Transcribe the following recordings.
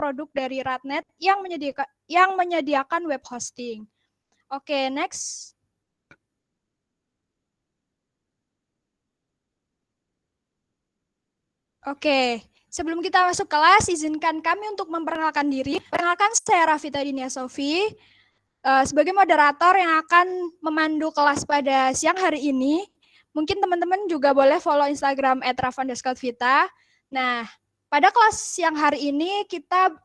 produk dari Radnet yang menyediakan web hosting. Oke, next. Oke, sebelum kita masuk kelas, izinkan kami untuk memperkenalkan diri. Perkenalkan, saya Rafita Dinia Sofi, sebagai moderator yang akan memandu kelas pada siang hari ini. Mungkin teman-teman juga boleh follow Instagram @rafa_vita. Nah, pada kelas siang hari ini kita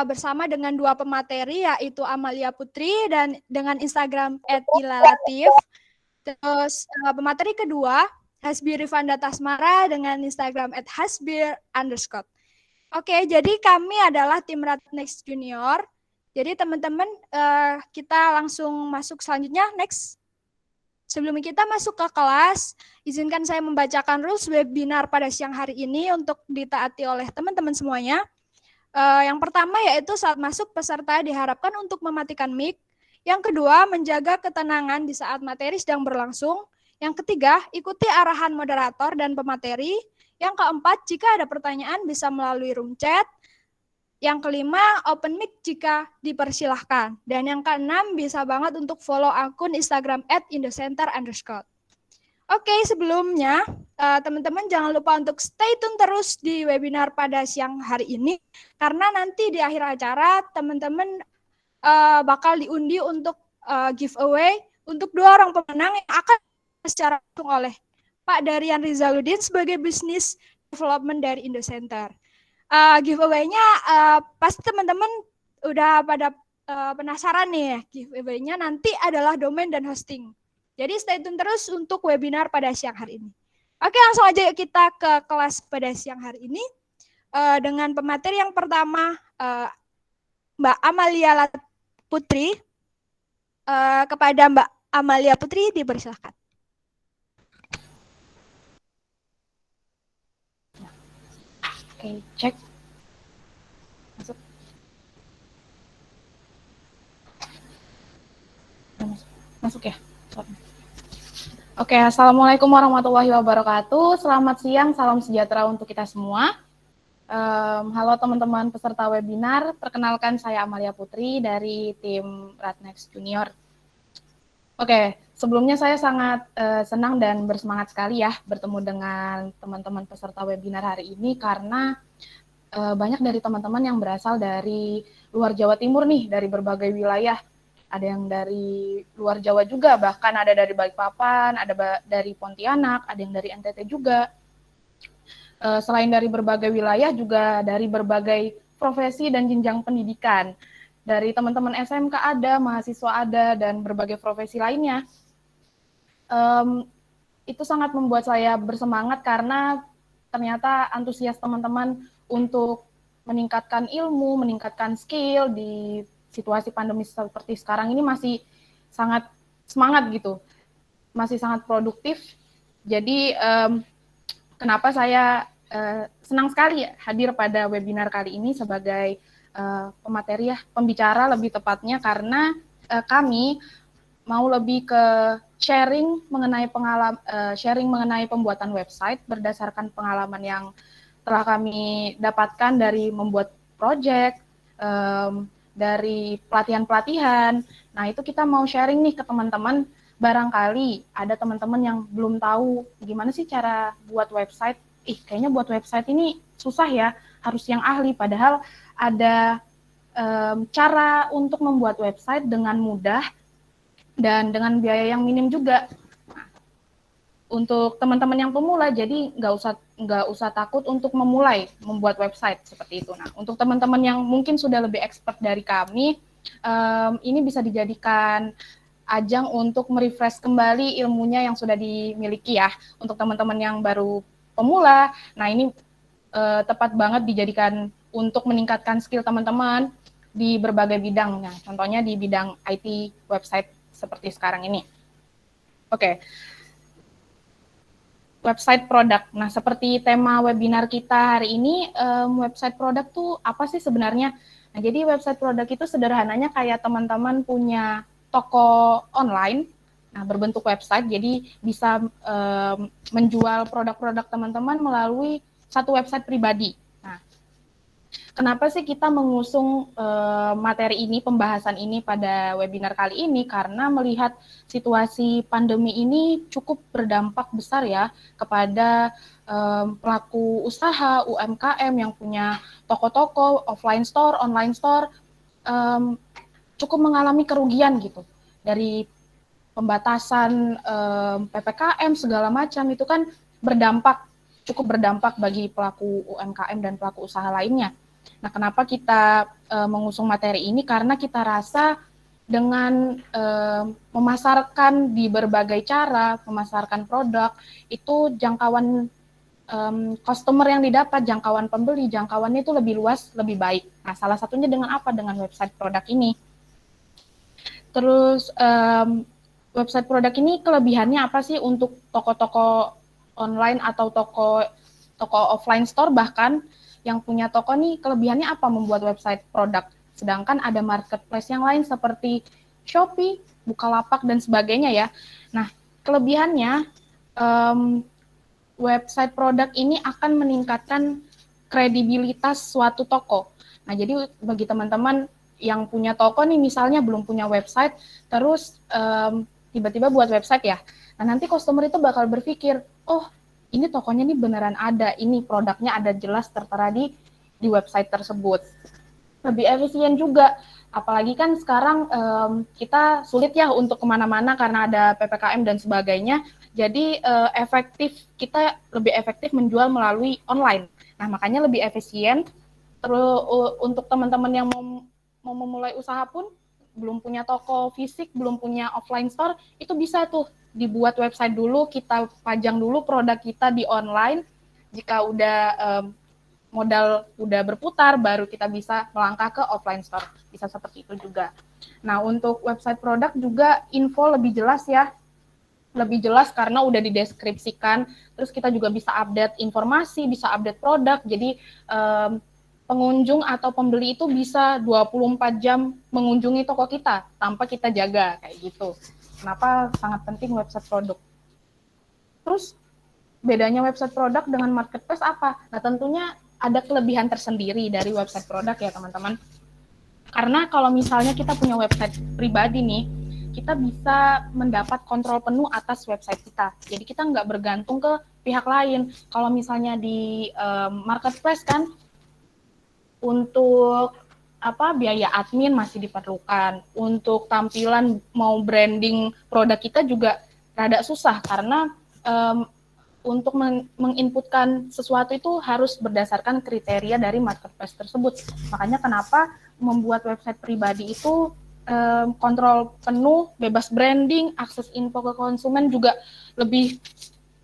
bersama dengan dua pemateri, yaitu Amalia Putri dan dengan Instagram @ilalatif. Terus pemateri kedua, Hasbi Rifanda Tasmara dengan Instagram @hasbir_. Oke, jadi kami adalah tim Radnext Junior. Jadi teman-teman, kita langsung masuk selanjutnya, next. Sebelum kita masuk ke kelas, izinkan saya membacakan rules webinar pada siang hari ini untuk ditaati oleh teman-teman semuanya. Yang pertama yaitu saat masuk peserta diharapkan untuk mematikan mic. Yang kedua, menjaga ketenangan di saat materi sedang berlangsung. Yang ketiga, ikuti arahan moderator dan pemateri. Yang keempat, jika ada pertanyaan bisa melalui room chat. Yang kelima, open mic jika dipersilahkan. Dan yang keenam, bisa banget untuk follow akun Instagram @indocenter_. Oke, sebelumnya teman-teman jangan lupa untuk stay tune terus di webinar pada siang hari ini, karena nanti di akhir acara teman-teman bakal diundi untuk giveaway untuk dua orang pemenang yang akan secara langsung oleh Pak Darian Rizaludin sebagai Business Development dari Indocenter. Giveaway-nya pasti teman-teman udah pada penasaran nih ya. Giveaway-nya nanti adalah domain dan hosting. Jadi stay tune terus untuk webinar pada siang hari ini. Oke, langsung aja kita ke kelas pada siang hari ini dengan pemateri yang pertama, Mbak Amalia Putri. Kepada Mbak Amalia Putri dipersilakan. Oke, cek. Masuk. Masuk ya. Oke, assalamualaikum warahmatullahi wabarakatuh. Selamat siang, salam sejahtera untuk kita semua. Halo teman-teman peserta webinar, perkenalkan saya Amalia Putri dari tim Radnext Junior. Oke, sebelumnya saya sangat senang dan bersemangat sekali ya bertemu dengan teman-teman peserta webinar hari ini karena banyak dari teman-teman yang berasal dari luar Jawa Timur nih, dari berbagai wilayah. Ada yang dari luar Jawa juga, bahkan ada dari Balikpapan, ada dari Pontianak, ada yang dari NTT juga. Selain dari berbagai wilayah, juga dari berbagai profesi dan jenjang pendidikan. Dari teman-teman SMK ada, mahasiswa ada, dan berbagai profesi lainnya. Itu sangat membuat saya bersemangat karena ternyata antusias teman-teman untuk meningkatkan ilmu, meningkatkan skill di situasi pandemi seperti sekarang ini masih sangat semangat gitu, masih sangat produktif. Jadi kenapa saya senang sekali hadir pada webinar kali ini sebagai pemateri ya, pembicara lebih tepatnya, karena kami mau lebih ke sharing mengenai pembuatan website berdasarkan pengalaman yang telah kami dapatkan dari membuat project, dari pelatihan-pelatihan. Nah, itu kita mau sharing nih ke teman-teman, barangkali ada teman-teman yang belum tahu gimana sih cara buat website. Kayaknya buat website ini susah ya, harus yang ahli, padahal ada cara untuk membuat website dengan mudah dan dengan biaya yang minim juga. Nah, untuk teman-teman yang pemula, jadi nggak usah takut untuk memulai membuat website seperti itu. Nah, untuk teman-teman yang mungkin sudah lebih expert dari kami, ini bisa dijadikan ajang untuk merefresh kembali ilmunya yang sudah dimiliki ya. Untuk teman-teman yang baru pemula, nah ini tepat banget dijadikan untuk meningkatkan skill teman-teman di berbagai bidang. Nah, contohnya di bidang IT website seperti sekarang ini. Oke. Website produk. Nah, seperti tema webinar kita hari ini, website produk tuh apa sih sebenarnya? Nah, jadi website produk itu sederhananya kayak teman-teman punya toko online, nah berbentuk website, jadi bisa menjual produk-produk teman-teman melalui satu website pribadi. Nah, Kenapa sih kita mengusung materi ini, pembahasan ini pada webinar kali ini? Karena melihat situasi pandemi ini cukup berdampak besar ya kepada pelaku usaha, UMKM yang punya toko-toko, offline store, online store, cukup mengalami kerugian gitu. Dari pembatasan PPKM segala macam itu kan cukup berdampak bagi pelaku UMKM dan pelaku usaha lainnya. Nah, kenapa kita mengusung materi ini? Karena kita rasa dengan memasarkan di berbagai cara, memasarkan produk, itu jangkauan customer yang didapat, jangkauan pembeli, jangkauannya itu lebih luas, lebih baik. Nah, salah satunya dengan apa? Dengan website produk ini. Terus website produk ini kelebihannya apa sih untuk toko-toko online atau toko offline store bahkan yang punya toko nih, kelebihannya apa membuat website produk? Sedangkan ada marketplace yang lain seperti Shopee, Bukalapak, dan sebagainya ya. Nah, kelebihannya website produk ini akan meningkatkan kredibilitas suatu toko. Nah, jadi bagi teman-teman yang punya toko nih, misalnya belum punya website, terus tiba-tiba buat website ya. Nah, nanti customer itu bakal berpikir, oh ini tokonya nih beneran ada, ini produknya ada jelas tertera di website tersebut. Lebih efisien juga, apalagi kan sekarang kita sulit ya untuk kemana-mana karena ada PPKM dan sebagainya, jadi kita lebih efektif menjual melalui online. Nah, makanya lebih efisien. Terus untuk teman-teman yang mau memulai usaha pun, belum punya toko fisik, belum punya offline store, itu bisa tuh dibuat website dulu, kita pajang dulu produk kita di online. Jika udah modal udah berputar, baru kita bisa melangkah ke offline store. Bisa seperti itu juga. Nah, untuk website produk juga info lebih jelas ya. Lebih jelas karena udah dideskripsikan. Terus kita juga bisa update informasi, bisa update produk. Jadi pengunjung atau pembeli itu bisa 24 jam mengunjungi toko kita tanpa kita jaga, kayak gitu. Kenapa sangat penting website produk. Terus bedanya website produk dengan marketplace apa? Nah, tentunya ada kelebihan tersendiri dari website produk ya teman-teman. Karena kalau misalnya kita punya website pribadi nih, kita bisa mendapat kontrol penuh atas website kita. Jadi kita nggak bergantung ke pihak lain. Kalau misalnya di marketplace kan, untuk biaya admin masih diperlukan. Untuk tampilan mau branding produk kita juga rada susah karena untuk menginputkan sesuatu itu harus berdasarkan kriteria dari marketplace tersebut. Makanya kenapa membuat website pribadi itu kontrol penuh, bebas branding, akses info ke konsumen juga lebih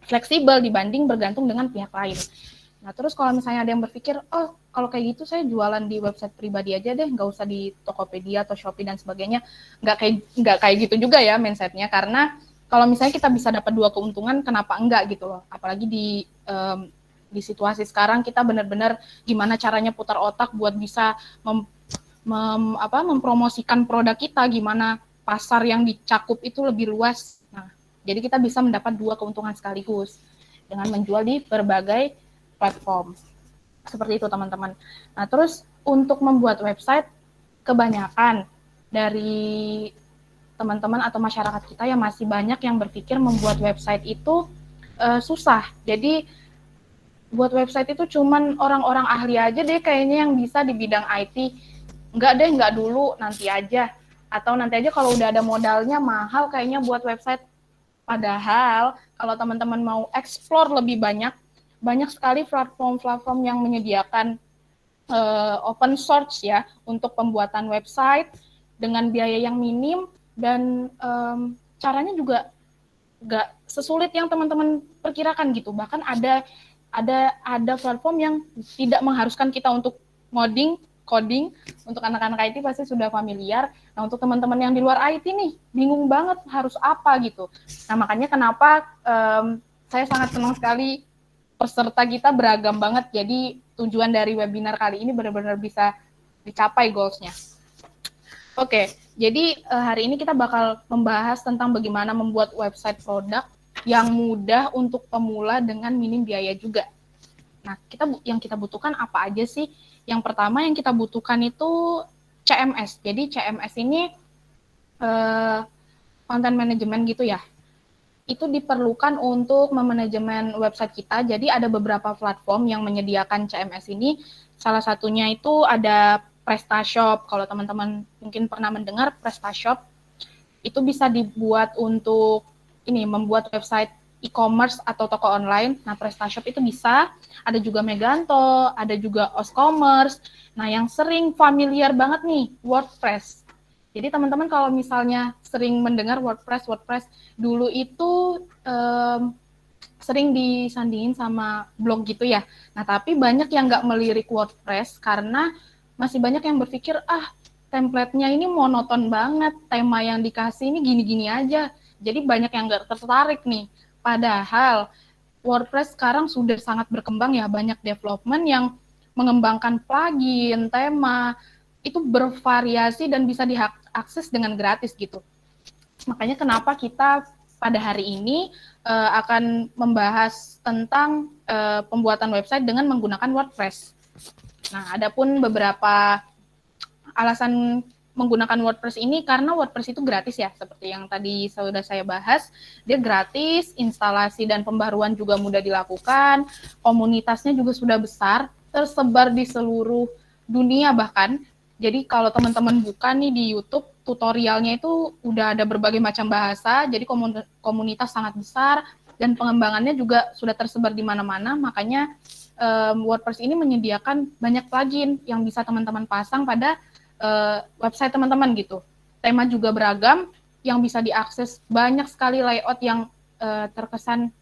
fleksibel dibanding bergantung dengan pihak lain. Nah, terus kalau misalnya ada yang berpikir, oh kalau kayak gitu saya jualan di website pribadi aja deh, nggak usah di Tokopedia atau Shopee dan sebagainya. Nggak kayak gitu juga ya mindsetnya, karena kalau misalnya kita bisa dapat dua keuntungan, kenapa enggak gitu loh. Apalagi di situasi sekarang kita benar-benar gimana caranya putar otak buat bisa mempromosikan produk kita, gimana pasar yang dicakup itu lebih luas. Nah, jadi kita bisa mendapat dua keuntungan sekaligus dengan menjual di berbagai platform. Seperti itu teman-teman. Nah, terus untuk membuat website, kebanyakan dari teman-teman atau masyarakat kita yang masih banyak yang berpikir membuat website itu susah. Jadi buat website itu cuman orang-orang ahli aja deh kayaknya yang bisa di bidang IT. Enggak deh, enggak dulu, nanti aja. Atau nanti aja kalau udah ada modalnya mahal kayaknya buat website. Padahal kalau teman-teman mau explore lebih banyak sekali platform-platform yang menyediakan open source ya untuk pembuatan website dengan biaya yang minim dan caranya juga nggak sesulit yang teman-teman perkirakan gitu. Bahkan ada platform yang tidak mengharuskan kita untuk coding. Untuk anak-anak IT pasti sudah familiar. Nah, untuk teman-teman yang di luar IT nih, bingung banget harus apa gitu. Nah, makanya kenapa saya sangat senang sekali peserta kita beragam banget. Jadi tujuan dari webinar kali ini benar-benar bisa dicapai goals-nya. Oke, jadi hari ini kita bakal membahas tentang bagaimana membuat website produk yang mudah untuk pemula dengan minim biaya juga. Nah, yang kita butuhkan apa aja sih? Yang pertama yang kita butuhkan itu CMS. Jadi CMS ini content management gitu ya. Itu diperlukan untuk memanajemen website kita. Jadi ada beberapa platform yang menyediakan CMS ini. Salah satunya itu ada PrestaShop. Kalau teman-teman mungkin pernah mendengar PrestaShop, itu bisa dibuat untuk membuat website e-commerce atau toko online. Nah, PrestaShop itu bisa. Ada juga Meganto, ada juga Oscommerce. Nah, yang sering familiar banget nih, WordPress. Jadi teman-teman kalau misalnya sering mendengar WordPress dulu itu sering disandingin sama blog gitu ya. Nah, tapi banyak yang nggak melirik WordPress karena masih banyak yang berpikir, template-nya ini monoton banget, tema yang dikasih ini gini-gini aja. Jadi banyak yang nggak tertarik nih. Padahal WordPress sekarang sudah sangat berkembang ya, banyak development yang mengembangkan plugin, tema, itu bervariasi dan bisa diakses dengan gratis gitu. Makanya kenapa kita pada hari ini akan membahas tentang pembuatan website dengan menggunakan WordPress. Nah, adapun beberapa alasan menggunakan WordPress ini karena WordPress itu gratis ya, seperti yang tadi sudah saya bahas, dia gratis, instalasi dan pembaruan juga mudah dilakukan, komunitasnya juga sudah besar, tersebar di seluruh dunia bahkan. Jadi kalau teman-teman buka nih di YouTube, tutorialnya itu udah ada berbagai macam bahasa, jadi komunitas sangat besar, dan pengembangannya juga sudah tersebar di mana-mana, makanya WordPress ini menyediakan banyak plugin yang bisa teman-teman pasang pada website teman-teman gitu. Tema juga beragam, yang bisa diakses banyak sekali layout yang terkesan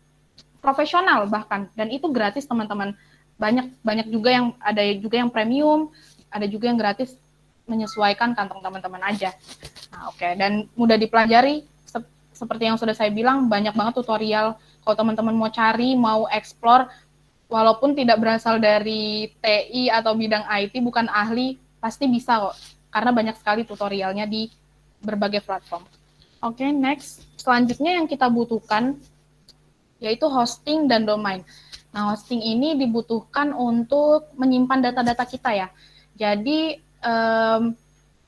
profesional bahkan, dan itu gratis teman-teman. Banyak juga yang premium, ada juga yang gratis menyesuaikan kantong teman-teman aja. Nah, oke. Dan mudah dipelajari, seperti yang sudah saya bilang, banyak banget tutorial. Kalau teman-teman mau cari, mau explore, walaupun tidak berasal dari TI atau bidang IT, bukan ahli, pasti bisa kok. Karena banyak sekali tutorialnya di berbagai platform. Oke, next. Selanjutnya yang kita butuhkan yaitu hosting dan domain. Nah, hosting ini dibutuhkan untuk menyimpan data-data kita ya. Jadi,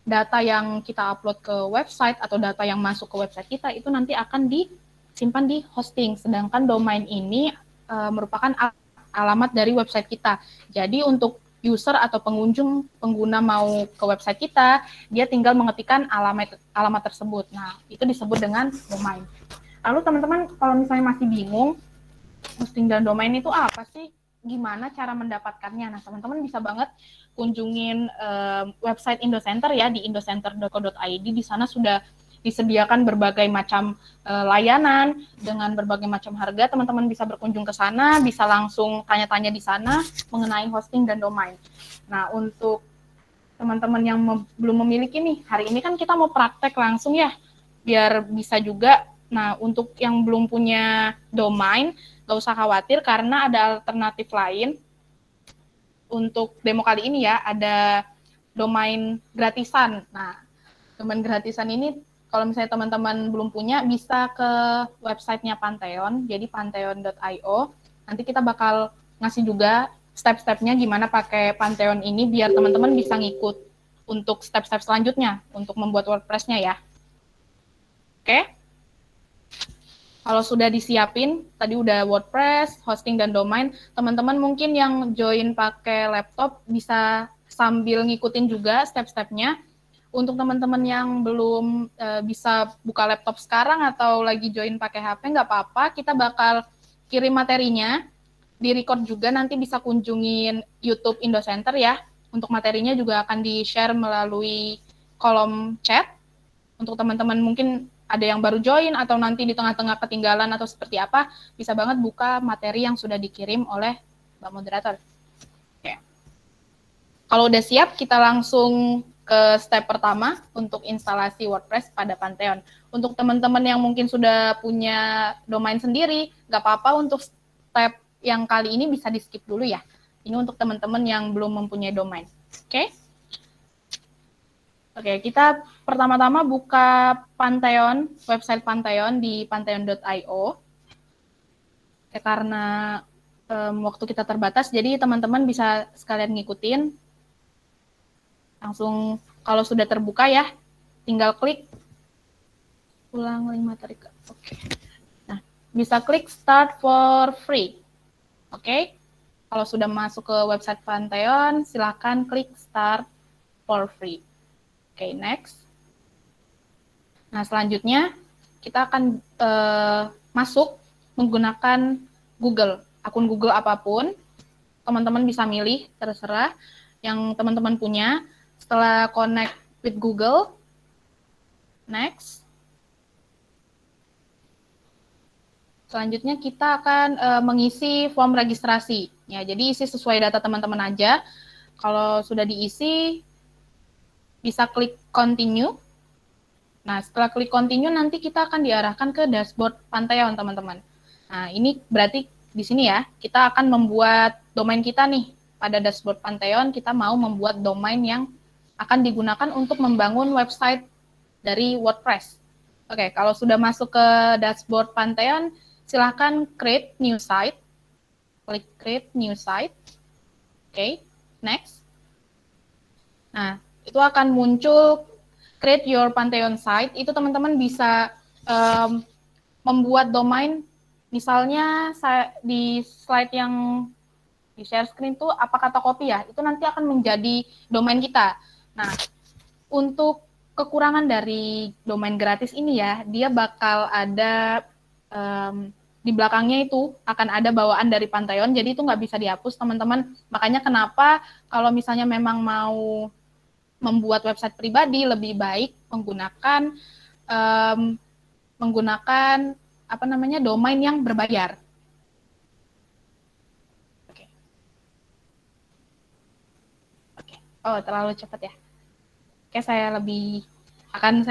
data yang kita upload ke website atau data yang masuk ke website kita itu nanti akan disimpan di hosting. Sedangkan domain ini merupakan alamat dari website kita. Jadi untuk user atau pengguna mau ke website kita, dia tinggal mengetikkan alamat tersebut. Nah, itu disebut dengan domain. Lalu teman-teman kalau misalnya masih bingung, hosting dan domain itu apa sih? Gimana cara mendapatkannya? Nah, teman-teman bisa banget kunjungin website Indocenter ya, di indocenter.co.id. Di sana sudah disediakan berbagai macam layanan dengan berbagai macam harga. Teman-teman bisa berkunjung ke sana, bisa langsung tanya-tanya di sana mengenai hosting dan domain. Nah, untuk teman-teman yang belum memiliki nih, hari ini kan kita mau praktek langsung ya, biar bisa juga. Nah, untuk yang belum punya domain, nggak usah khawatir karena ada alternatif lain. Untuk demo kali ini ya, ada domain gratisan. Nah, domain gratisan ini kalau misalnya teman-teman belum punya, bisa ke websitenya Pantheon, jadi pantheon.io. Nanti kita bakal ngasih juga step-stepnya gimana pakai Pantheon ini biar teman-teman bisa ngikut untuk step-step selanjutnya untuk membuat WordPress-nya ya. Oke? Kalau sudah disiapin, tadi udah WordPress, hosting, dan domain, teman-teman mungkin yang join pakai laptop bisa sambil ngikutin juga step-stepnya. Untuk teman-teman yang belum bisa buka laptop sekarang atau lagi join pakai HP, nggak apa-apa, kita bakal kirim materinya, di-record juga, nanti bisa kunjungin YouTube Indocenter ya. Untuk materinya juga akan di-share melalui kolom chat. Untuk teman-teman mungkin ada yang baru join atau nanti di tengah-tengah ketinggalan atau seperti apa, bisa banget buka materi yang sudah dikirim oleh Mbak Moderator. Oke. Kalau udah siap, kita langsung ke step pertama untuk instalasi WordPress pada Pantheon. Untuk teman-teman yang mungkin sudah punya domain sendiri, nggak apa-apa untuk step yang kali ini bisa di-skip dulu ya. Ini untuk teman-teman yang belum mempunyai domain. Oke? Oke, kita pertama-tama buka Pantheon, website Pantheon di pantheon.io. Karena waktu kita terbatas, jadi teman-teman bisa sekalian ngikutin. Langsung kalau sudah terbuka ya, tinggal klik ulang link materi. Oke. Nah, bisa klik start for free. Oke. Kalau sudah masuk ke website Pantheon, silakan klik start for free. Oke, next. Nah, selanjutnya kita akan masuk menggunakan Google. Akun Google apapun, teman-teman bisa milih, terserah yang teman-teman punya. Setelah connect with Google, next. Selanjutnya kita akan mengisi form registrasi. Ya, jadi isi sesuai data teman-teman aja. Kalau sudah diisi, bisa klik continue. Nah, setelah klik continue nanti kita akan diarahkan ke dashboard Pantheon, teman-teman. Nah, ini berarti di sini ya, kita akan membuat domain kita nih. Pada dashboard Pantheon, kita mau membuat domain yang akan digunakan untuk membangun website dari WordPress. Oke, kalau sudah masuk ke dashboard Pantheon, silahkan create new site. Klik create new site. Oke, next. Nah, itu akan muncul create your Pantheon site. Itu teman-teman bisa membuat domain, misalnya di slide yang di share screen tuh apa kata copy ya, itu nanti akan menjadi domain kita. Nah, untuk kekurangan dari domain gratis ini ya, dia bakal ada di belakangnya itu akan ada bawaan dari Pantheon, jadi itu nggak bisa dihapus teman-teman. Makanya kenapa kalau misalnya memang mau membuat website pribadi lebih baik menggunakan apa namanya domain yang berbayar. Oke. Oke. Oh, terlalu cepat ya. Oke, saya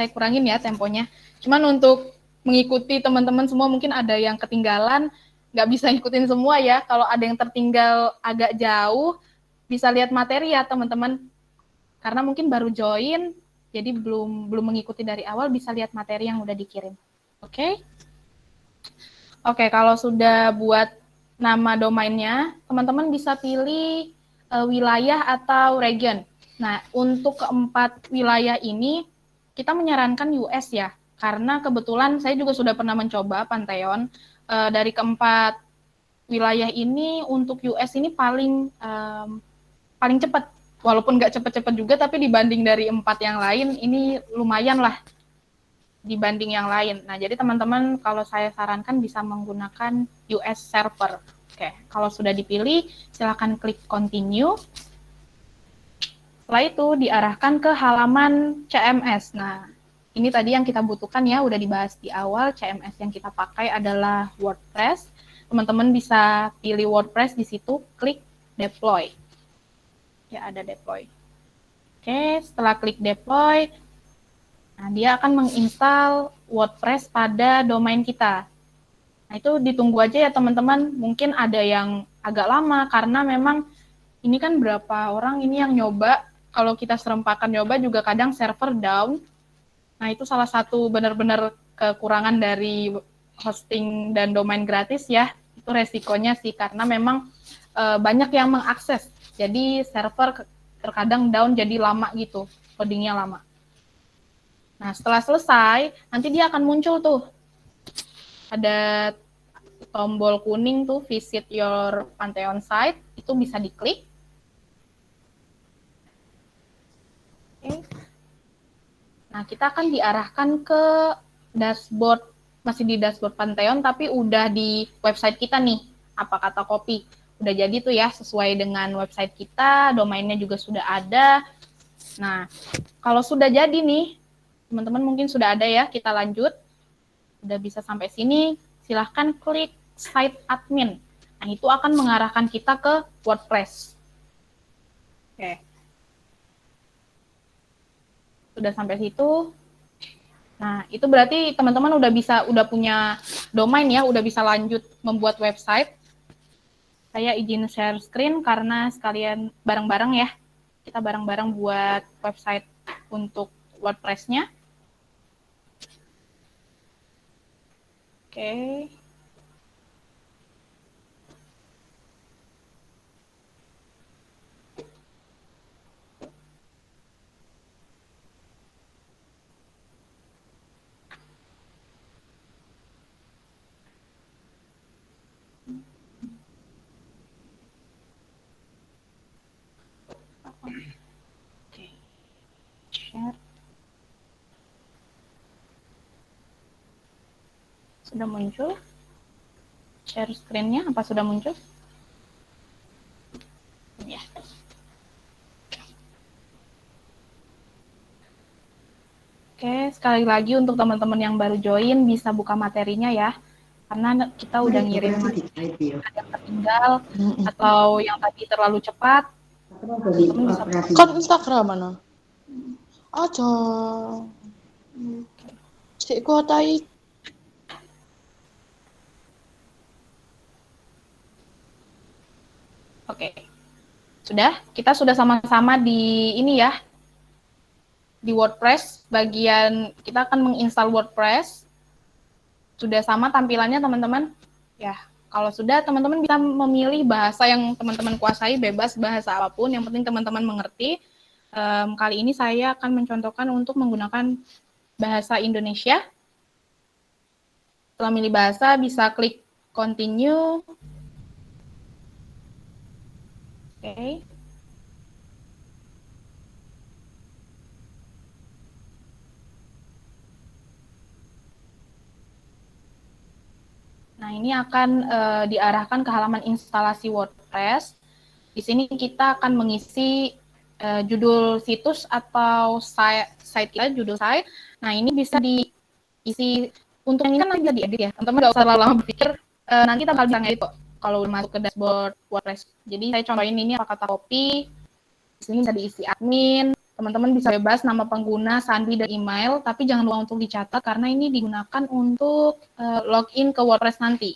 kurangin ya temponya. Cuman untuk mengikuti teman-teman semua mungkin ada yang ketinggalan, nggak bisa ngikutin semua ya. Kalau ada yang tertinggal agak jauh, bisa lihat materi ya teman-teman. Karena mungkin baru join, jadi belum mengikuti dari awal, bisa lihat materi yang udah dikirim. Oke? Oke, kalau sudah buat nama domainnya, teman-teman bisa pilih wilayah atau region. Nah, untuk keempat wilayah ini, kita menyarankan US ya, karena kebetulan saya juga sudah pernah mencoba Pantheon. Dari keempat wilayah ini, untuk US ini paling cepat. Walaupun nggak cepat-cepat juga, tapi dibanding dari 4 yang lain, ini lumayan lah dibanding yang lain. Nah, jadi teman-teman kalau saya sarankan bisa menggunakan US server. Oke, kalau sudah dipilih, silakan klik continue. Setelah itu diarahkan ke halaman CMS. Nah, ini tadi yang kita butuhkan ya, udah dibahas di awal. CMS yang kita pakai adalah WordPress. Teman-teman bisa pilih WordPress di situ, klik deploy. Ya, ada deploy. Oke, setelah klik deploy, nah, dia akan menginstal WordPress pada domain kita. Nah, itu ditunggu aja ya teman-teman. Mungkin ada yang agak lama karena memang ini kan berapa orang ini yang nyoba. Kalau kita serempakan nyoba juga kadang server down. Nah, itu salah satu benar-benar kekurangan dari hosting dan domain gratis ya. Itu resikonya sih karena memang banyak yang mengakses. Jadi server terkadang down jadi lama gitu, codingnya lama. Nah, setelah selesai, nanti dia akan muncul tuh. Ada tombol kuning tuh, visit your Pantheon site, itu bisa diklik. Oke. Nah, kita akan diarahkan ke dashboard, masih di dashboard Pantheon, tapi udah di website kita nih, apa kata copy. Udah jadi tuh ya, sesuai dengan website kita, domainnya juga sudah ada. Nah, kalau sudah jadi nih, teman-teman mungkin sudah ada ya, kita lanjut. Udah bisa sampai sini, silahkan klik site admin. Nah, itu akan mengarahkan kita ke WordPress. Oke. Sudah sampai situ. Nah, itu berarti teman-teman udah punya domain ya, udah bisa lanjut membuat website. Saya izin share screen karena sekalian bareng-bareng ya. Kita bareng-bareng buat website untuk WordPress-nya. Oke. share. Sudah muncul? Share screen-nya, apa sudah muncul? Ya. Oke, sekali lagi untuk teman-teman yang baru join, bisa buka materinya ya. Karena kita udah ngirim ada yang tertinggal, atau yang tadi terlalu cepat. Teman-teman bisa Kan Instagram mana? Aja. Sik kuotai. Oke. Sudah, kita sudah sama-sama di ini ya. Di WordPress, bagian kita akan menginstal WordPress. Sudah sama tampilannya teman-teman? Ya, kalau sudah teman-teman bisa memilih bahasa yang teman-teman kuasai, bebas bahasa apapun, yang penting teman-teman mengerti. Kali ini saya akan mencontohkan untuk menggunakan bahasa Indonesia. Setelah milih bahasa, bisa klik continue. Oke. Nah, ini akan diarahkan ke halaman instalasi WordPress. Di sini kita akan mengisi judul situs atau site kita, judul site. Nah, ini bisa diisi, untuk yang ini kan nanti bisa diedit ya. Teman-teman nggak usah lama berpikir, nanti kita bakal bisa ngedit kok kalau masuk ke dashboard WordPress. Jadi saya contohin ini apa kata copy. Di sini bisa diisi admin. Teman-teman bisa bebas nama pengguna, sandi, dan email, tapi jangan lupa untuk dicatat karena ini digunakan untuk login ke WordPress nanti.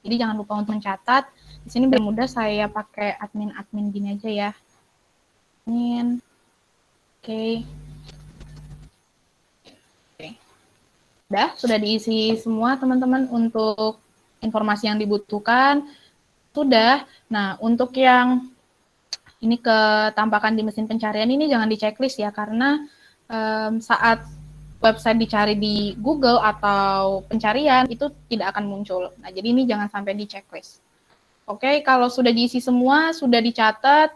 Jadi jangan lupa untuk mencatat. Di sini biar mudah saya pakai admin gini aja ya. Admin. Oke. Sudah diisi semua teman-teman untuk informasi yang dibutuhkan. Sudah. Nah, untuk yang ini ketampakan di mesin pencarian ini jangan di checklist ya, karena saat website dicari di Google atau pencarian itu tidak akan muncul. Nah, jadi ini jangan sampai di checklist. Oke, kalau sudah diisi semua, sudah dicatat,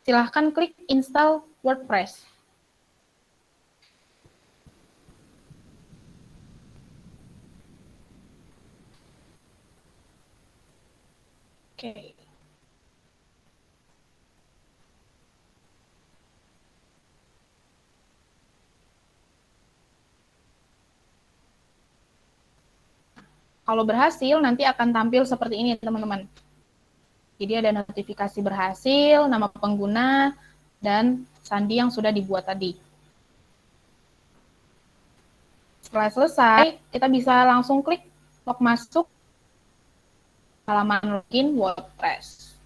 silahkan klik install WordPress. Oke. Kalau berhasil, nanti akan tampil seperti ini, teman-teman. Jadi ada notifikasi berhasil, nama pengguna, dan sandi yang sudah dibuat tadi. Setelah selesai, kita bisa langsung klik log masuk halaman login WordPress.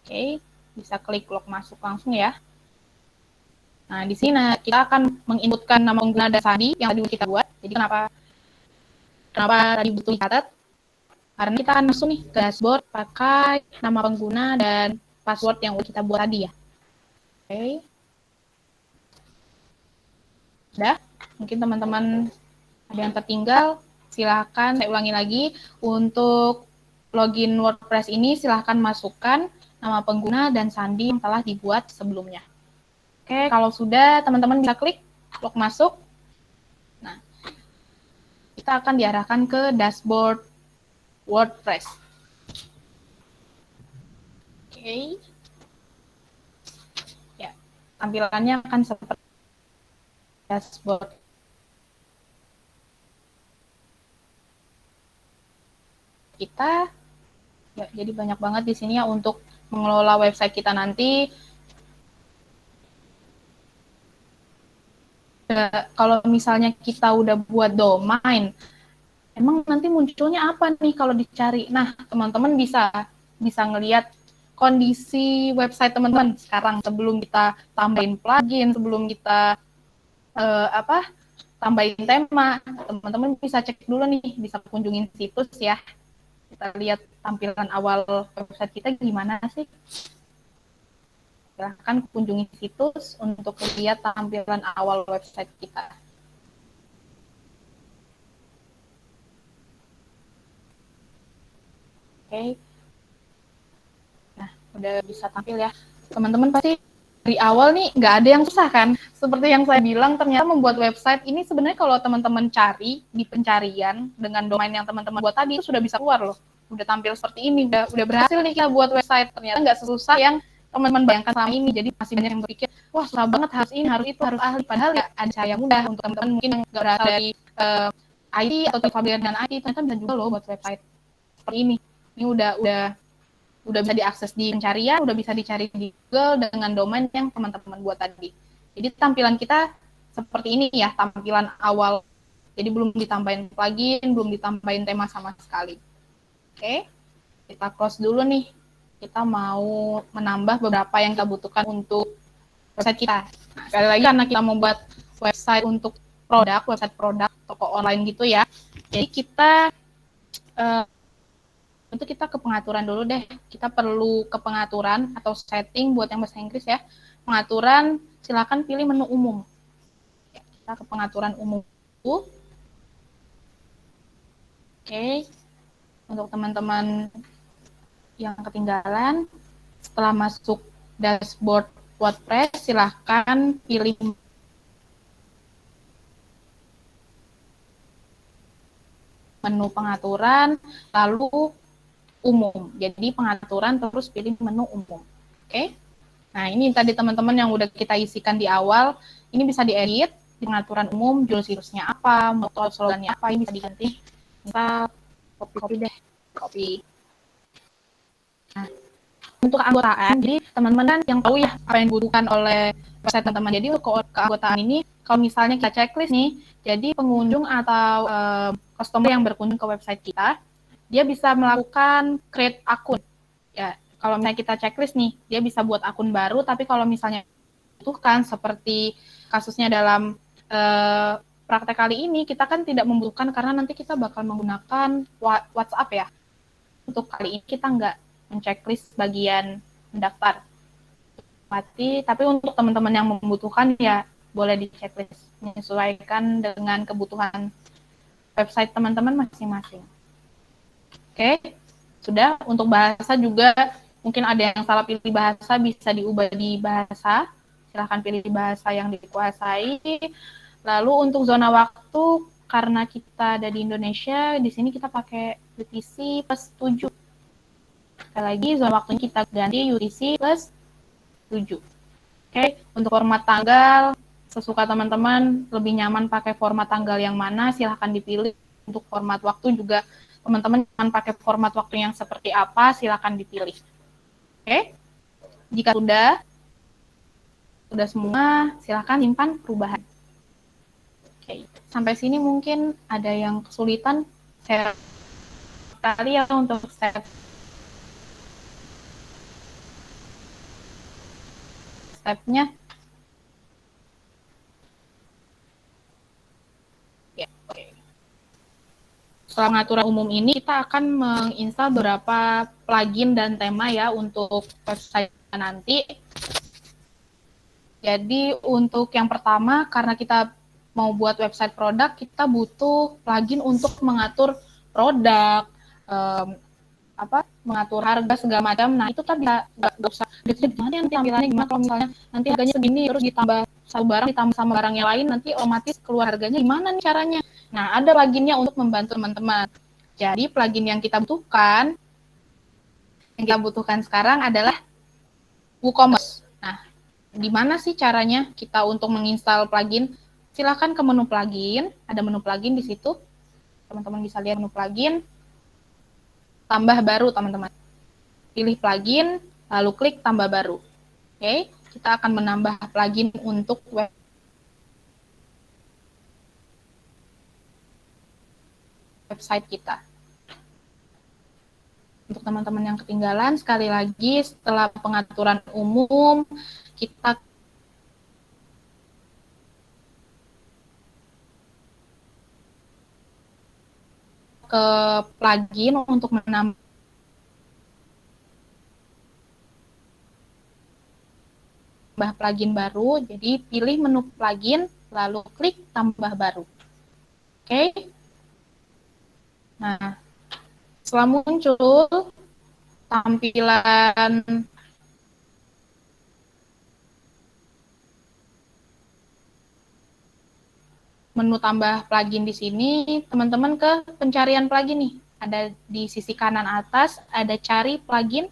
Oke, bisa klik log masuk langsung ya. Nah, di sini kita akan menginputkan nama pengguna dan sandi yang tadi kita buat. Jadi kenapa tadi butuh dicatat? Karena kita akan masuk nih ke dashboard pakai nama pengguna dan password yang udah kita buat tadi ya. Oke. Sudah, mungkin teman-teman ada yang tertinggal, silahkan saya ulangi lagi. Untuk login WordPress ini silahkan masukkan nama pengguna dan sandi yang telah dibuat sebelumnya. Oke, kalau sudah teman-teman bisa klik log masuk. Nah, kita akan diarahkan ke dashboard WordPress. Oke. Ya, tampilannya akan seperti dashboard. Kita ya, jadi banyak banget di sini ya untuk mengelola website kita nanti. Kalau misalnya kita udah buat domain, emang nanti munculnya apa nih kalau dicari? Nah, teman-teman bisa ngelihat kondisi website teman-teman sekarang sebelum kita tambahin plugin, sebelum kita tambahin tema. Teman-teman bisa cek dulu nih, bisa kunjungin situs ya. Kita lihat tampilan awal website kita gimana sih. Silahkan kunjungi situs untuk lihat tampilan awal website kita. Oke. Nah, udah bisa tampil ya. Teman-teman pasti dari awal nih nggak ada yang susah kan. Seperti yang saya bilang, ternyata membuat website ini sebenarnya kalau teman-teman cari di pencarian dengan domain yang teman-teman buat tadi itu sudah bisa keluar loh. Udah tampil seperti ini, udah berhasil nih kita buat website. Ternyata nggak sesusah yang teman-teman bayangkan selama ini. Jadi masih banyak yang berpikir, wah susah banget, harus ini, harus itu, harus ahli. Padahal ya ada cara yang mudah untuk teman-teman mungkin yang nggak berasal dari IT atau familiar dengan IT, ternyata bisa juga loh buat website seperti ini. Ini udah bisa diakses di pencarian, udah bisa dicari di Google dengan domain yang teman-teman buat tadi. Jadi tampilan kita seperti ini ya, tampilan awal. Jadi belum ditambahin plugin, belum ditambahin tema sama sekali. Oke, kita close dulu nih. Kita mau menambah beberapa yang kita butuhkan untuk website kita. Nah, sekali lagi karena kita mau buat website untuk website produk, toko online gitu ya. Jadi kita untuk kita ke pengaturan dulu deh. Kita perlu ke pengaturan atau setting buat yang bahasa Inggris ya. Pengaturan, silakan pilih menu umum. Kita ke pengaturan umum. Oke. Untuk teman-teman yang ketinggalan, setelah masuk dashboard WordPress, silakan pilih menu pengaturan, lalu umum. Jadi pengaturan terus pilih menu umum. Oke. Nah, ini tadi teman-teman yang udah kita isikan di awal, ini bisa diedit di pengaturan umum, judul situsnya apa, moto slogannya apa, ini bisa diganti. Kita copy deh, copy. Nah, untuk keanggotaan, jadi teman-teman kan yang tahu ya apa yang dibutuhkan oleh website teman-teman. Jadi untuk keanggotaan ini, kalau misalnya kita checklist nih, jadi pengunjung atau customer yang berkunjung ke website kita, dia bisa melakukan create akun. Ya, kalau misalnya kita checklist nih, dia bisa buat akun baru, tapi kalau misalnya butuhkan seperti kasusnya dalam praktek kali ini, kita kan tidak membutuhkan karena nanti kita bakal menggunakan WhatsApp ya. Untuk kali ini kita nggak men-checklist bagian mendaftar. Tapi untuk teman-teman yang membutuhkan ya boleh di-checklist, menyesuaikan dengan kebutuhan website teman-teman masing-masing. Oke, sudah. Untuk bahasa juga mungkin ada yang salah pilih bahasa, bisa diubah di bahasa. Silahkan pilih bahasa yang dikuasai. Lalu untuk zona waktu, karena kita ada di Indonesia, di sini kita pakai UTC plus 7. Sekali lagi, zona waktunya kita ganti UTC plus 7. Oke, untuk format tanggal, sesuka teman-teman lebih nyaman pakai format tanggal yang mana, silahkan dipilih. Untuk format waktu juga teman-teman akan pakai format waktu yang seperti apa, silakan dipilih. Oke, jika sudah semua, silakan simpan perubahan. Oke, sampai sini mungkin ada yang kesulitan, saya kali ya untuk step-nya. Setelah pengaturan umum ini, kita akan menginstal beberapa plugin dan tema ya untuk website nanti. Jadi untuk yang pertama, karena kita mau buat website produk, kita butuh plugin untuk mengatur produk, mengatur harga segala macam. Nah itu kan nggak usah gimana nanti tampilannya gimana kalau misalnya nanti harganya segini terus ditambah satu barang ditambah sama barang yang lain nanti otomatis keluar harganya gimana nih caranya. Nah ada pluginnya untuk membantu teman-teman. Jadi plugin yang kita butuhkan sekarang adalah WooCommerce. Nah di mana sih caranya kita untuk menginstal plugin? Silakan ke menu plugin, ada menu plugin di situ. Teman-teman bisa lihat menu plugin. Tambah baru teman-teman. Pilih plugin, lalu klik tambah baru. Oke, kita akan menambah plugin untuk website kita. Untuk teman-teman yang ketinggalan, sekali lagi setelah pengaturan umum, kita ke plugin untuk menambah plugin baru. Jadi pilih menu plugin, lalu klik tambah baru. Oke. Nah, setelah muncul tampilan menu tambah plugin di sini, teman-teman ke pencarian plugin nih. Ada di sisi kanan atas, ada cari plugin.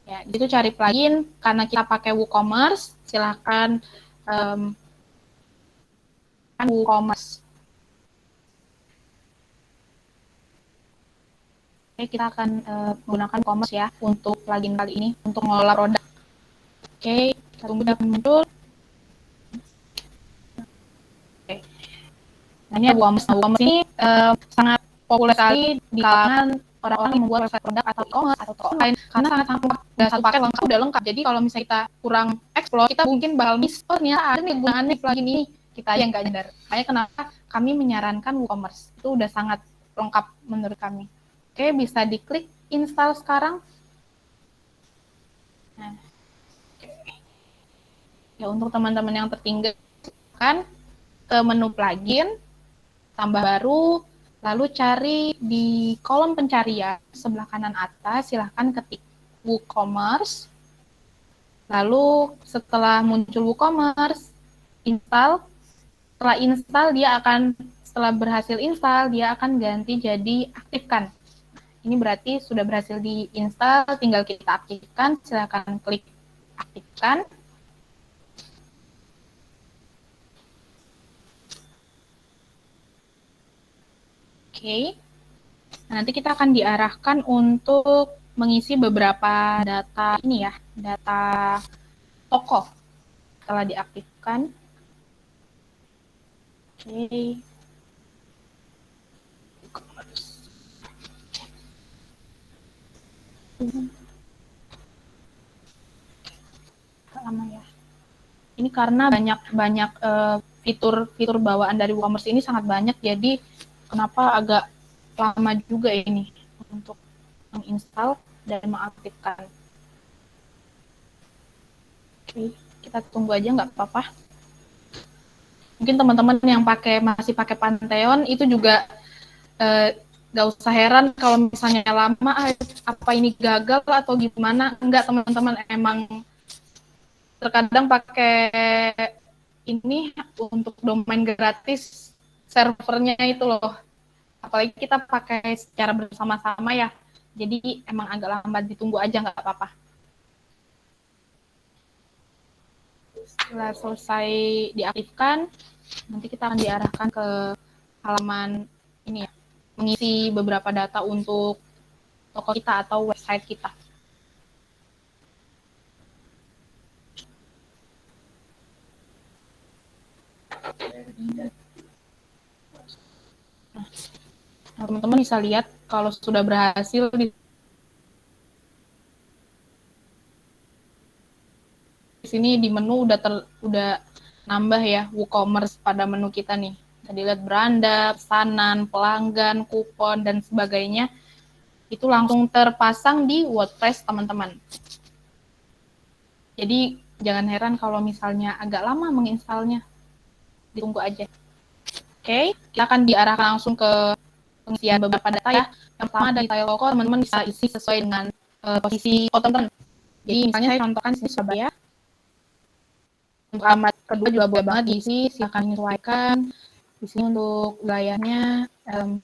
Ya, itu cari plugin. Karena kita pakai WooCommerce, silahkan WooCommerce. Oke, kita akan menggunakan WooCommerce ya untuk plugin kali ini, untuk mengelola produk. Oke, kita tunggu dia muncul. Oke. Nah, ini WooCommerce. Nah, WooCommerce ini sangat populer sekali di kalangan orang-orang yang membuat website produk atau e-commerce atau toko online karena sangat lengkap. Dan satu paket lengkap udah lengkap. Jadi kalau misalnya kita kurang explore, kita mungkin bakal miss. Oh, ternyata ada nih gunaannya plugin ini. Kita yang nggak nyadar. Makanya kenapa kami menyarankan WooCommerce. Itu udah sangat lengkap menurut kami. Oke, bisa diklik install sekarang. Nah, ya untuk teman-teman yang tertinggal, kan ke menu plugin, tambah baru, lalu cari di kolom pencarian sebelah kanan atas, silahkan ketik WooCommerce. Lalu setelah muncul WooCommerce, install. Setelah berhasil install, dia akan ganti jadi aktifkan. Ini berarti sudah berhasil diinstal, tinggal kita aktifkan. Silahkan klik aktifkan. Oke. Nah, nanti kita akan diarahkan untuk mengisi beberapa data ini ya, data toko setelah diaktifkan. Oke. Lama ya. Ini karena banyak fitur bawaan dari WooCommerce ini sangat banyak, jadi kenapa agak lama juga ini untuk menginstal dan mengaktifkan. Oke, kita tunggu aja nggak apa-apa. Mungkin teman-teman yang masih pakai Pantheon itu juga nggak usah heran kalau misalnya lama, apa ini gagal atau gimana. Enggak, teman-teman, emang terkadang pakai ini untuk domain gratis, servernya itu loh. Apalagi kita pakai secara bersama-sama ya. Jadi emang agak lambat, ditunggu aja nggak apa-apa. Setelah selesai diaktifkan, nanti kita akan diarahkan ke halaman ini ya, mengisi beberapa data untuk toko kita atau website kita. Nah, teman-teman bisa lihat kalau sudah berhasil di sini di menu udah nambah ya WooCommerce pada menu kita nih. Tadi lihat beranda, pesanan, pelanggan, kupon dan sebagainya. Itu langsung terpasang di WordPress, teman-teman. Jadi jangan heran kalau misalnya agak lama menginstalnya. Ditunggu aja. Oke, kita akan diarahkan langsung ke pengisian beberapa data ya. Yang pertama dari tile toko, teman-teman bisa isi sesuai dengan posisi kota teman-teman. Jadi misalnya saya contohkan di sini Surabaya. Untuk alamat kedua juga boleh banget diisi, silakan menyesuaikan. Di sini untuk wilayahnya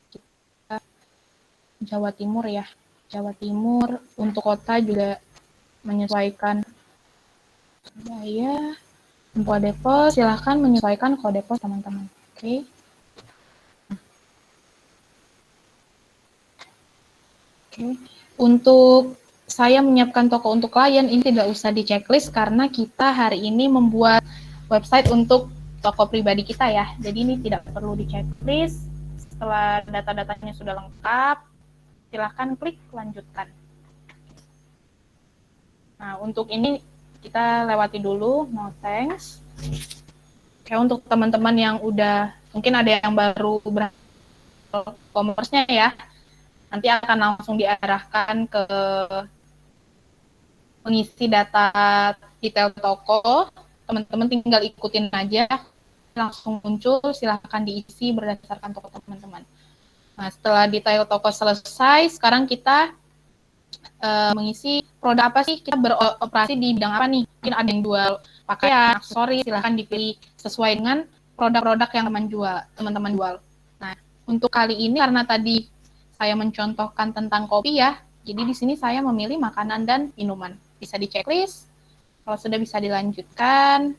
kita Jawa Timur ya. Jawa Timur, untuk kota juga menyesuaikan. Surabaya, kode pos, silakan menyesuaikan kode pos teman-teman. Oke. Oke. Untuk saya menyiapkan toko untuk klien, ini tidak usah di checklist karena kita hari ini membuat website untuk toko pribadi kita ya. Jadi ini tidak perlu di checklist. Setelah data-datanya sudah lengkap, silahkan klik lanjutkan. Nah, untuk ini kita lewati dulu, no thanks. Oke, untuk teman-teman yang udah, mungkin ada yang baru e-commerce-nya ya, nanti akan langsung diarahkan ke mengisi data detail toko. Teman-teman tinggal ikutin aja, langsung muncul, silahkan diisi berdasarkan toko teman-teman. Nah, setelah detail toko selesai, sekarang kita mengisi produk apa sih, kita beroperasi di bidang apa nih. Mungkin ada yang jual pakaian, aksesoris, silahkan dipilih sesuai dengan produk-produk yang teman-teman jual. Nah, untuk kali ini karena tadi saya mencontohkan tentang kopi ya, jadi di sini saya memilih makanan dan minuman. Bisa di checklist, kalau sudah bisa dilanjutkan.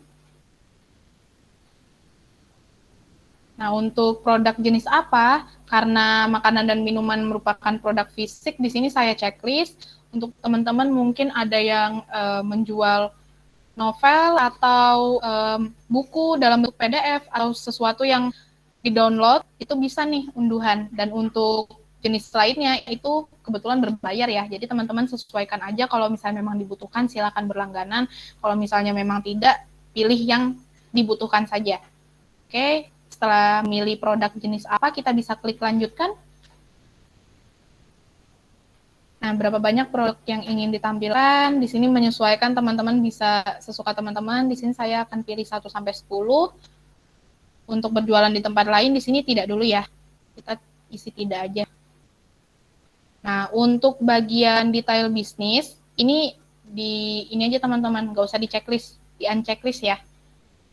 Nah, untuk produk jenis apa? Karena makanan dan minuman merupakan produk fisik, di sini saya checklist. Untuk teman-teman mungkin ada yang menjual novel atau buku dalam bentuk PDF atau sesuatu yang di-download, itu bisa nih unduhan. Dan untuk jenis lainnya itu kebetulan berbayar ya. Jadi teman-teman sesuaikan aja, kalau misalnya memang dibutuhkan silakan berlangganan. Kalau misalnya memang tidak, pilih yang dibutuhkan saja. Oke, setelah milih produk jenis apa, kita bisa klik lanjutkan. Nah, berapa banyak produk yang ingin ditampilkan? Di sini menyesuaikan, teman-teman bisa sesuka teman-teman. Di sini saya akan pilih 1 sampai 10. Untuk berjualan di tempat lain di sini tidak dulu ya. Kita isi tidak aja. Nah, untuk bagian detail bisnis, ini aja teman-teman, nggak usah di checklist, di unchecklist ya.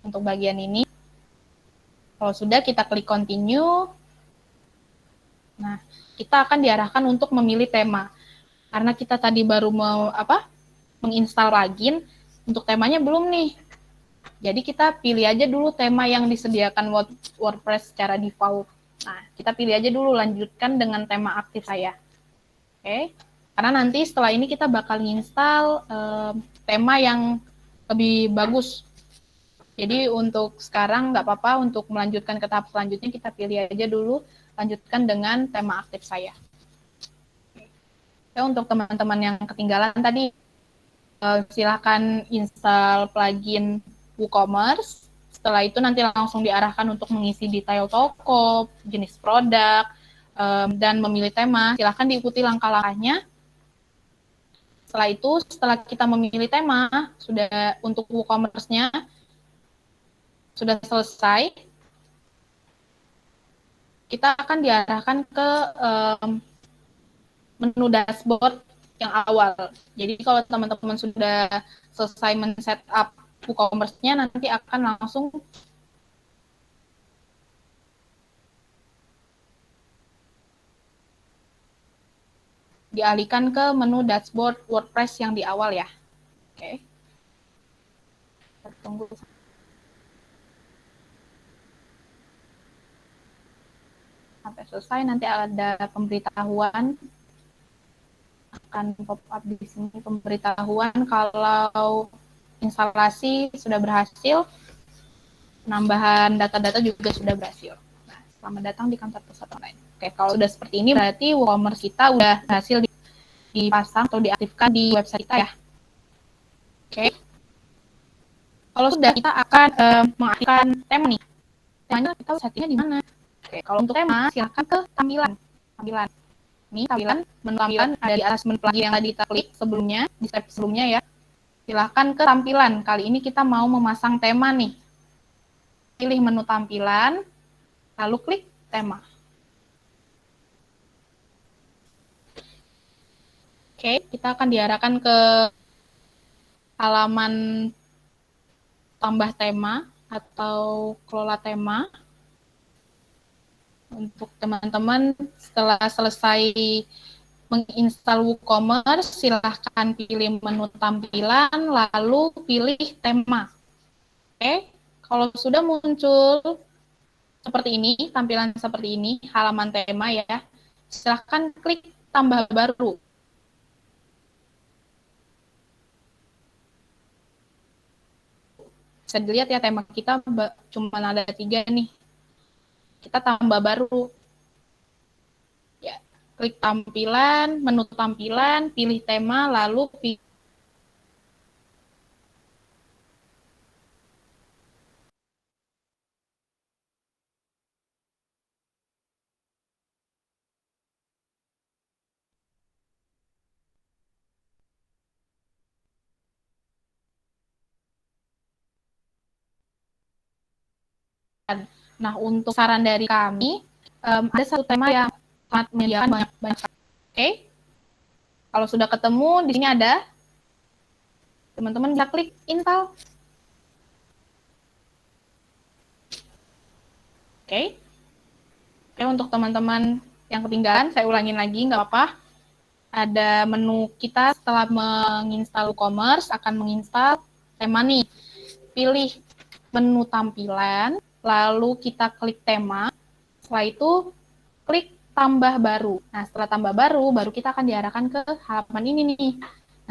Untuk bagian ini. Kalau sudah, kita klik continue. Nah, kita akan diarahkan untuk memilih tema. Karena kita tadi baru menginstal plugin, untuk temanya belum nih. Jadi kita pilih aja dulu tema yang disediakan WordPress secara default. Nah, kita pilih aja dulu, lanjutkan dengan tema aktif saya. Oke. Karena nanti setelah ini kita bakal install tema yang lebih bagus. Jadi untuk sekarang nggak apa-apa, untuk melanjutkan ke tahap selanjutnya kita pilih aja dulu, lanjutkan dengan tema aktif saya. Ya, untuk teman-teman yang ketinggalan tadi, silakan install plugin WooCommerce. Setelah itu nanti langsung diarahkan untuk mengisi detail toko, jenis produk, dan memilih tema. Silakan diikuti langkah-langkahnya. Setelah itu, setelah kita memilih tema, sudah untuk WooCommerce-nya sudah selesai, kita akan diarahkan ke menu dashboard yang awal. Jadi kalau teman-teman sudah selesai men-setup WooCommerce-nya, nanti akan langsung dialihkan ke menu dashboard WordPress yang di awal ya. Oke. Kita tunggu sampai selesai, nanti ada pemberitahuan, akan pop up di sini pemberitahuan kalau instalasi sudah berhasil, penambahan data-data juga sudah berhasil. Nah, selamat datang di kantor pusat online. Oke, kalau sudah seperti ini berarti WooCommerce kita sudah berhasil dipasang atau diaktifkan di website kita ya. Oke. Kalau sudah, kita akan mengaktifkan tema nih. Temanya kita settingnya di mana? Oke, kalau untuk tema silakan ke tampilan. Ini tampilan, menu tampilan ada di atas menu plugin yang tadi kita klik sebelumnya, di step sebelumnya ya. Silahkan ke tampilan. Kali ini kita mau memasang tema nih. Pilih menu tampilan, lalu klik tema. Oke, kita akan diarahkan ke halaman tambah tema atau kelola tema. Untuk teman-teman setelah selesai menginstal WooCommerce, silahkan pilih menu tampilan, lalu pilih tema. Oke, kalau sudah muncul seperti ini, tampilan seperti ini, halaman tema ya, silahkan klik tambah baru. Bisa dilihat ya, tema kita cuma ada 3 nih. Kita tambah baru. Ya, klik tampilan, menu tampilan, pilih tema, lalu pilih Nah, untuk saran dari kami, ada satu tema yang sangat menyediakan banyak. Oke. Kalau sudah ketemu, di sini ada. Teman-teman bisa klik install. Oke. Oke, untuk teman-teman yang ketinggalan, saya ulangin lagi, nggak apa-apa. Ada menu kita setelah menginstal WooCommerce, akan menginstal tema nih. Pilih menu tampilan, lalu kita klik tema. Setelah itu, klik tambah baru. Nah, setelah tambah baru, baru kita akan diarahkan ke halaman ini nih.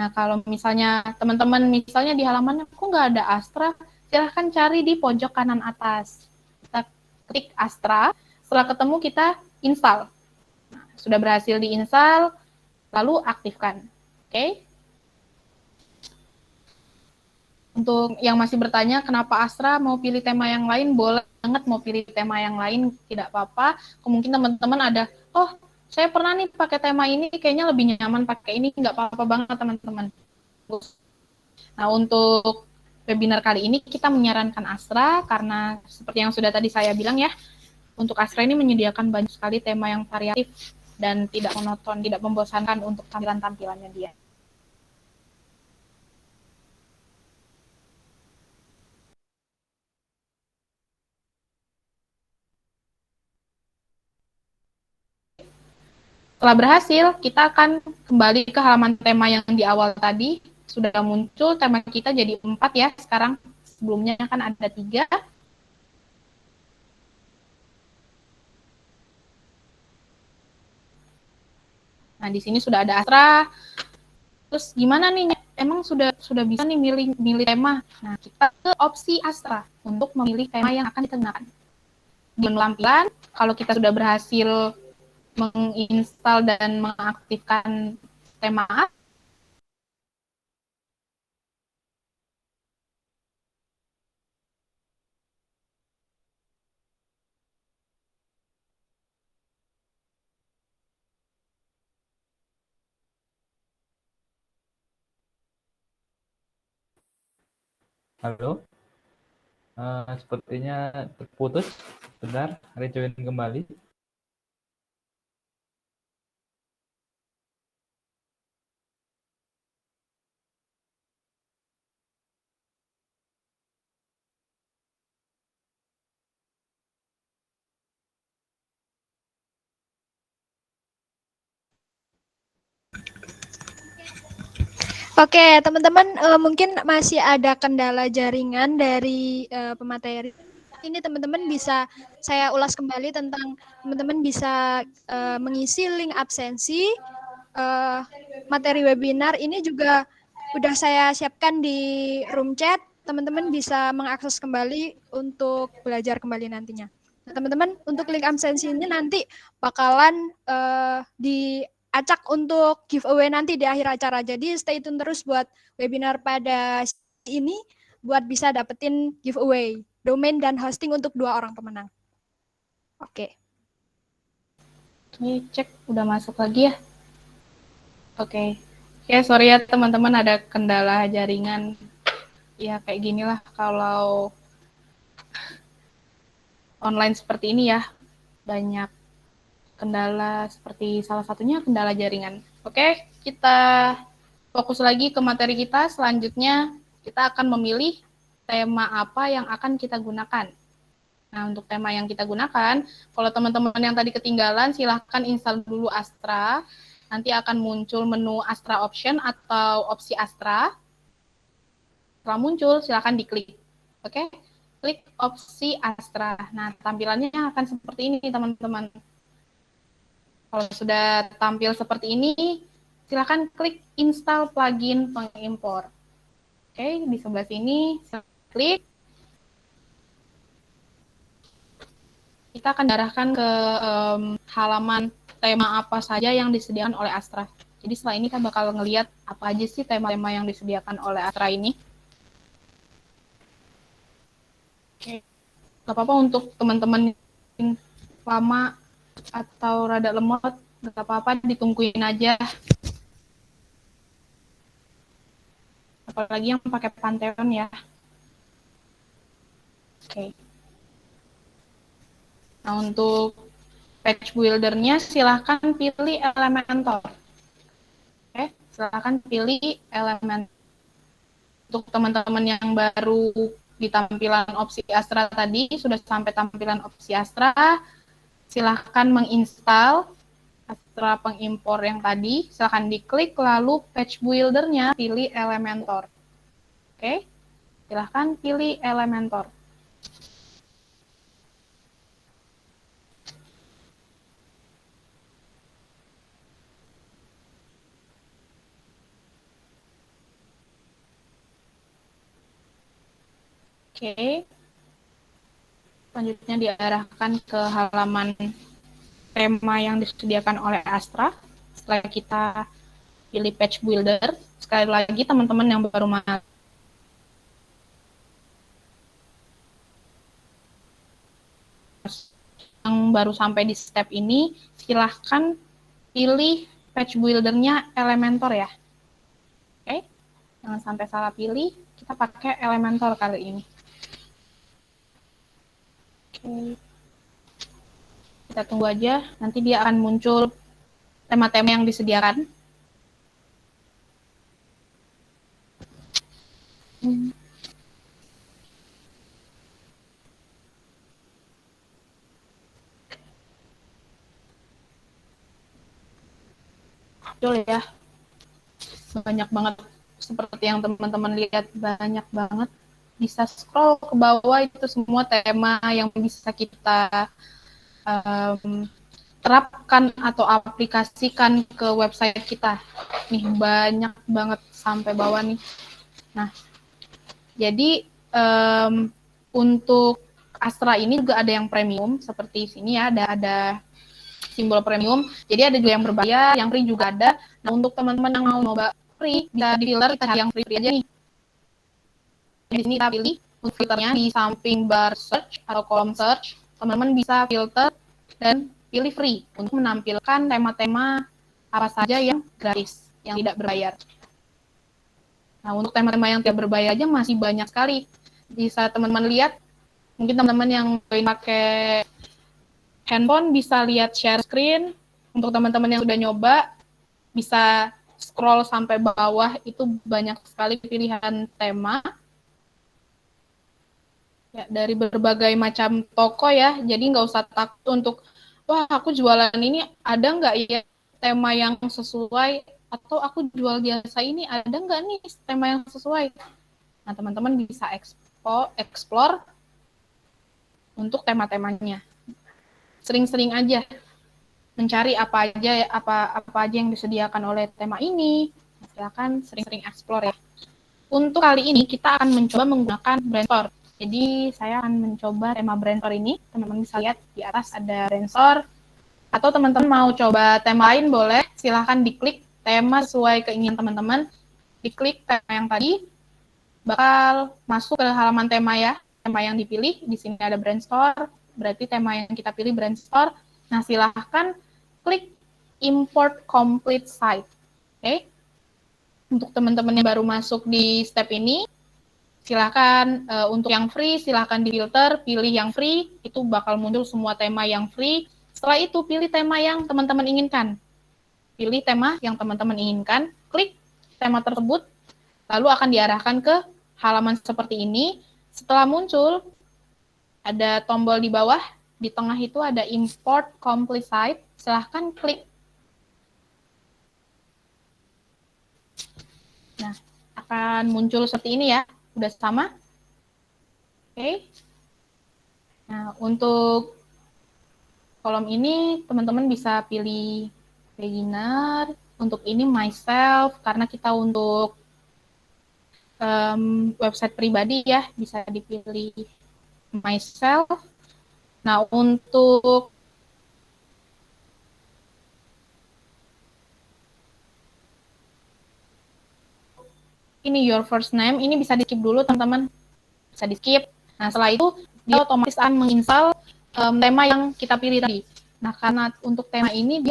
Nah, kalau misalnya teman-teman misalnya di halaman aku nggak ada Astra, silahkan cari di pojok kanan atas. Kita klik Astra, setelah ketemu kita install. Nah, sudah berhasil diinstal, lalu aktifkan. Oke. Untuk yang masih bertanya kenapa Astra mau pilih tema yang lain, boleh banget mau pilih tema yang lain, tidak apa-apa. Mungkin teman-teman ada, oh saya pernah nih pakai tema ini, kayaknya lebih nyaman pakai ini, nggak apa-apa banget teman-teman. Nah, untuk webinar kali ini kita menyarankan Astra karena seperti yang sudah tadi saya bilang ya, untuk Astra ini menyediakan banyak sekali tema yang variatif dan tidak monoton, tidak membosankan untuk tampilan-tampilannya dia. Setelah berhasil, kita akan kembali ke halaman tema yang di awal tadi. Sudah muncul tema kita jadi 4 ya sekarang. Sebelumnya kan ada 3. Nah, di sini sudah ada Astra. Terus gimana nih? Emang sudah bisa nih milih tema. Nah, kita ke opsi Astra untuk memilih tema yang akan kita gunakan. Di menu tampilan, kalau kita sudah berhasil menginstal dan mengaktifkan tema, Halo, sepertinya terputus. Bentar, rejoin kembali. Oke, teman-teman, mungkin masih ada kendala jaringan dari pemateri. Ini teman-teman bisa saya ulas kembali tentang teman-teman bisa mengisi link absensi materi webinar ini juga udah saya siapkan di room chat. Teman-teman bisa mengakses kembali untuk belajar kembali nantinya. Nah, teman-teman, untuk link absensi ini nanti bakalan diacak untuk giveaway nanti di akhir acara. Jadi stay tune terus buat webinar pada ini buat bisa dapetin giveaway domain dan hosting untuk 2 orang pemenang. Oke. Ini cek udah masuk lagi ya. Oke. Ya, sorry ya teman-teman ada kendala jaringan. Ya kayak ginilah kalau online seperti ini ya. Banyak kendala seperti salah satunya kendala jaringan. Oke, kita fokus lagi ke materi kita. Selanjutnya kita akan memilih tema apa yang akan kita gunakan. Nah, untuk tema yang kita gunakan, kalau teman-teman yang tadi ketinggalan, silahkan install dulu Astra. Nanti akan muncul menu Astra Option atau opsi Astra. Setelah muncul, silahkan diklik. Oke, klik opsi Astra. Nah, tampilannya akan seperti ini, teman-teman. Kalau sudah tampil seperti ini, silahkan klik install plugin pengimpor. Oke, di sebelah sini, klik. Kita akan arahkan ke halaman tema apa saja yang disediakan oleh Astra. Jadi setelah ini kita bakal ngelihat apa aja sih tema-tema yang disediakan oleh Astra ini. Oke, nggak apa-apa untuk teman-teman yang lama atau rada lemot, nggak apa-apa, ditungguin aja. Apalagi yang pakai Pantheon ya. Oke. Nah, untuk page builder-nya silahkan pilih Elementor. Oke, silahkan pilih Elementor. Untuk teman-teman yang baru di tampilan opsi Astra tadi, sudah sampai tampilan opsi Astra, silahkan menginstal Astra pengimpor yang tadi, silahkan diklik, lalu Page Builder-nya pilih Elementor. Oke, silahkan pilih Elementor. Oke, selanjutnya diarahkan ke halaman tema yang disediakan oleh Astra. Setelah kita pilih Page Builder, sekali lagi teman-teman yang baru sampai di step ini, silahkan pilih Page Builder-nya Elementor ya. Oke, jangan sampai salah pilih, kita pakai Elementor kali ini. Oke. Kita tunggu aja, nanti dia akan muncul tema-tema yang disediakan. Betul ya, banyak banget seperti yang teman-teman lihat, banyak banget. Bisa scroll ke bawah, itu semua tema yang bisa kita terapkan atau aplikasikan ke website kita. Nih banyak banget sampai bawah nih. Nah, jadi untuk Astra ini juga ada yang premium seperti sini ya, ada simbol premium. Jadi ada juga yang berbayar, yang free juga ada. Nah, untuk teman-teman yang mau coba free, bisa di filter, kita cari yang free aja nih. Di sini kita pilih untuk filternya di samping bar search atau kolom search, teman-teman bisa filter dan pilih free untuk menampilkan tema-tema apa saja yang gratis, yang tidak berbayar. Nah, untuk tema-tema yang tidak berbayar aja masih banyak sekali. Bisa teman-teman lihat, mungkin teman-teman yang pakai handphone bisa lihat share screen. Untuk teman-teman yang sudah nyoba, bisa scroll sampai bawah, itu banyak sekali pilihan tema. Ya, dari berbagai macam toko ya, jadi nggak usah takut untuk, wah aku jualan ini ada nggak ya tema yang sesuai, atau aku jual jasa ini ada nggak nih tema yang sesuai. Nah, teman-teman bisa explore untuk tema-temanya. Sering-sering aja mencari apa aja yang disediakan oleh tema ini. Silakan sering-sering explore ya. Untuk kali ini kita akan mencoba menggunakan Brainstorm. Jadi saya akan mencoba tema Brainstorm ini. Teman-teman bisa lihat di atas ada Brainstorm. Atau teman-teman mau coba tema lain boleh. Silahkan diklik tema sesuai keinginan teman-teman. Diklik tema yang tadi, bakal masuk ke halaman tema ya. Tema yang dipilih, di sini ada Brainstorm. Berarti tema yang kita pilih Brainstorm. Nah, silahkan klik Import Complete Site. Oke. Untuk teman-teman yang baru masuk di step ini, silahkan untuk yang free, silahkan di filter, pilih yang free, itu bakal muncul semua tema yang free. Setelah itu, pilih tema yang teman-teman inginkan. Pilih tema yang teman-teman inginkan, klik tema tersebut, lalu akan diarahkan ke halaman seperti ini. Setelah muncul, ada tombol di bawah, di tengah itu ada Import Complete Site, silahkan klik. Nah, akan muncul seperti ini ya, udah sama. Oke. Nah, untuk kolom ini teman-teman bisa pilih beginner, untuk ini myself, karena kita untuk website pribadi ya, bisa dipilih myself. Nah, untuk ini your first name, ini bisa di skip dulu teman-teman, bisa di skip. Nah, setelah itu dia otomatis akan menginstal tema yang kita pilih tadi. Nah, karena untuk tema ini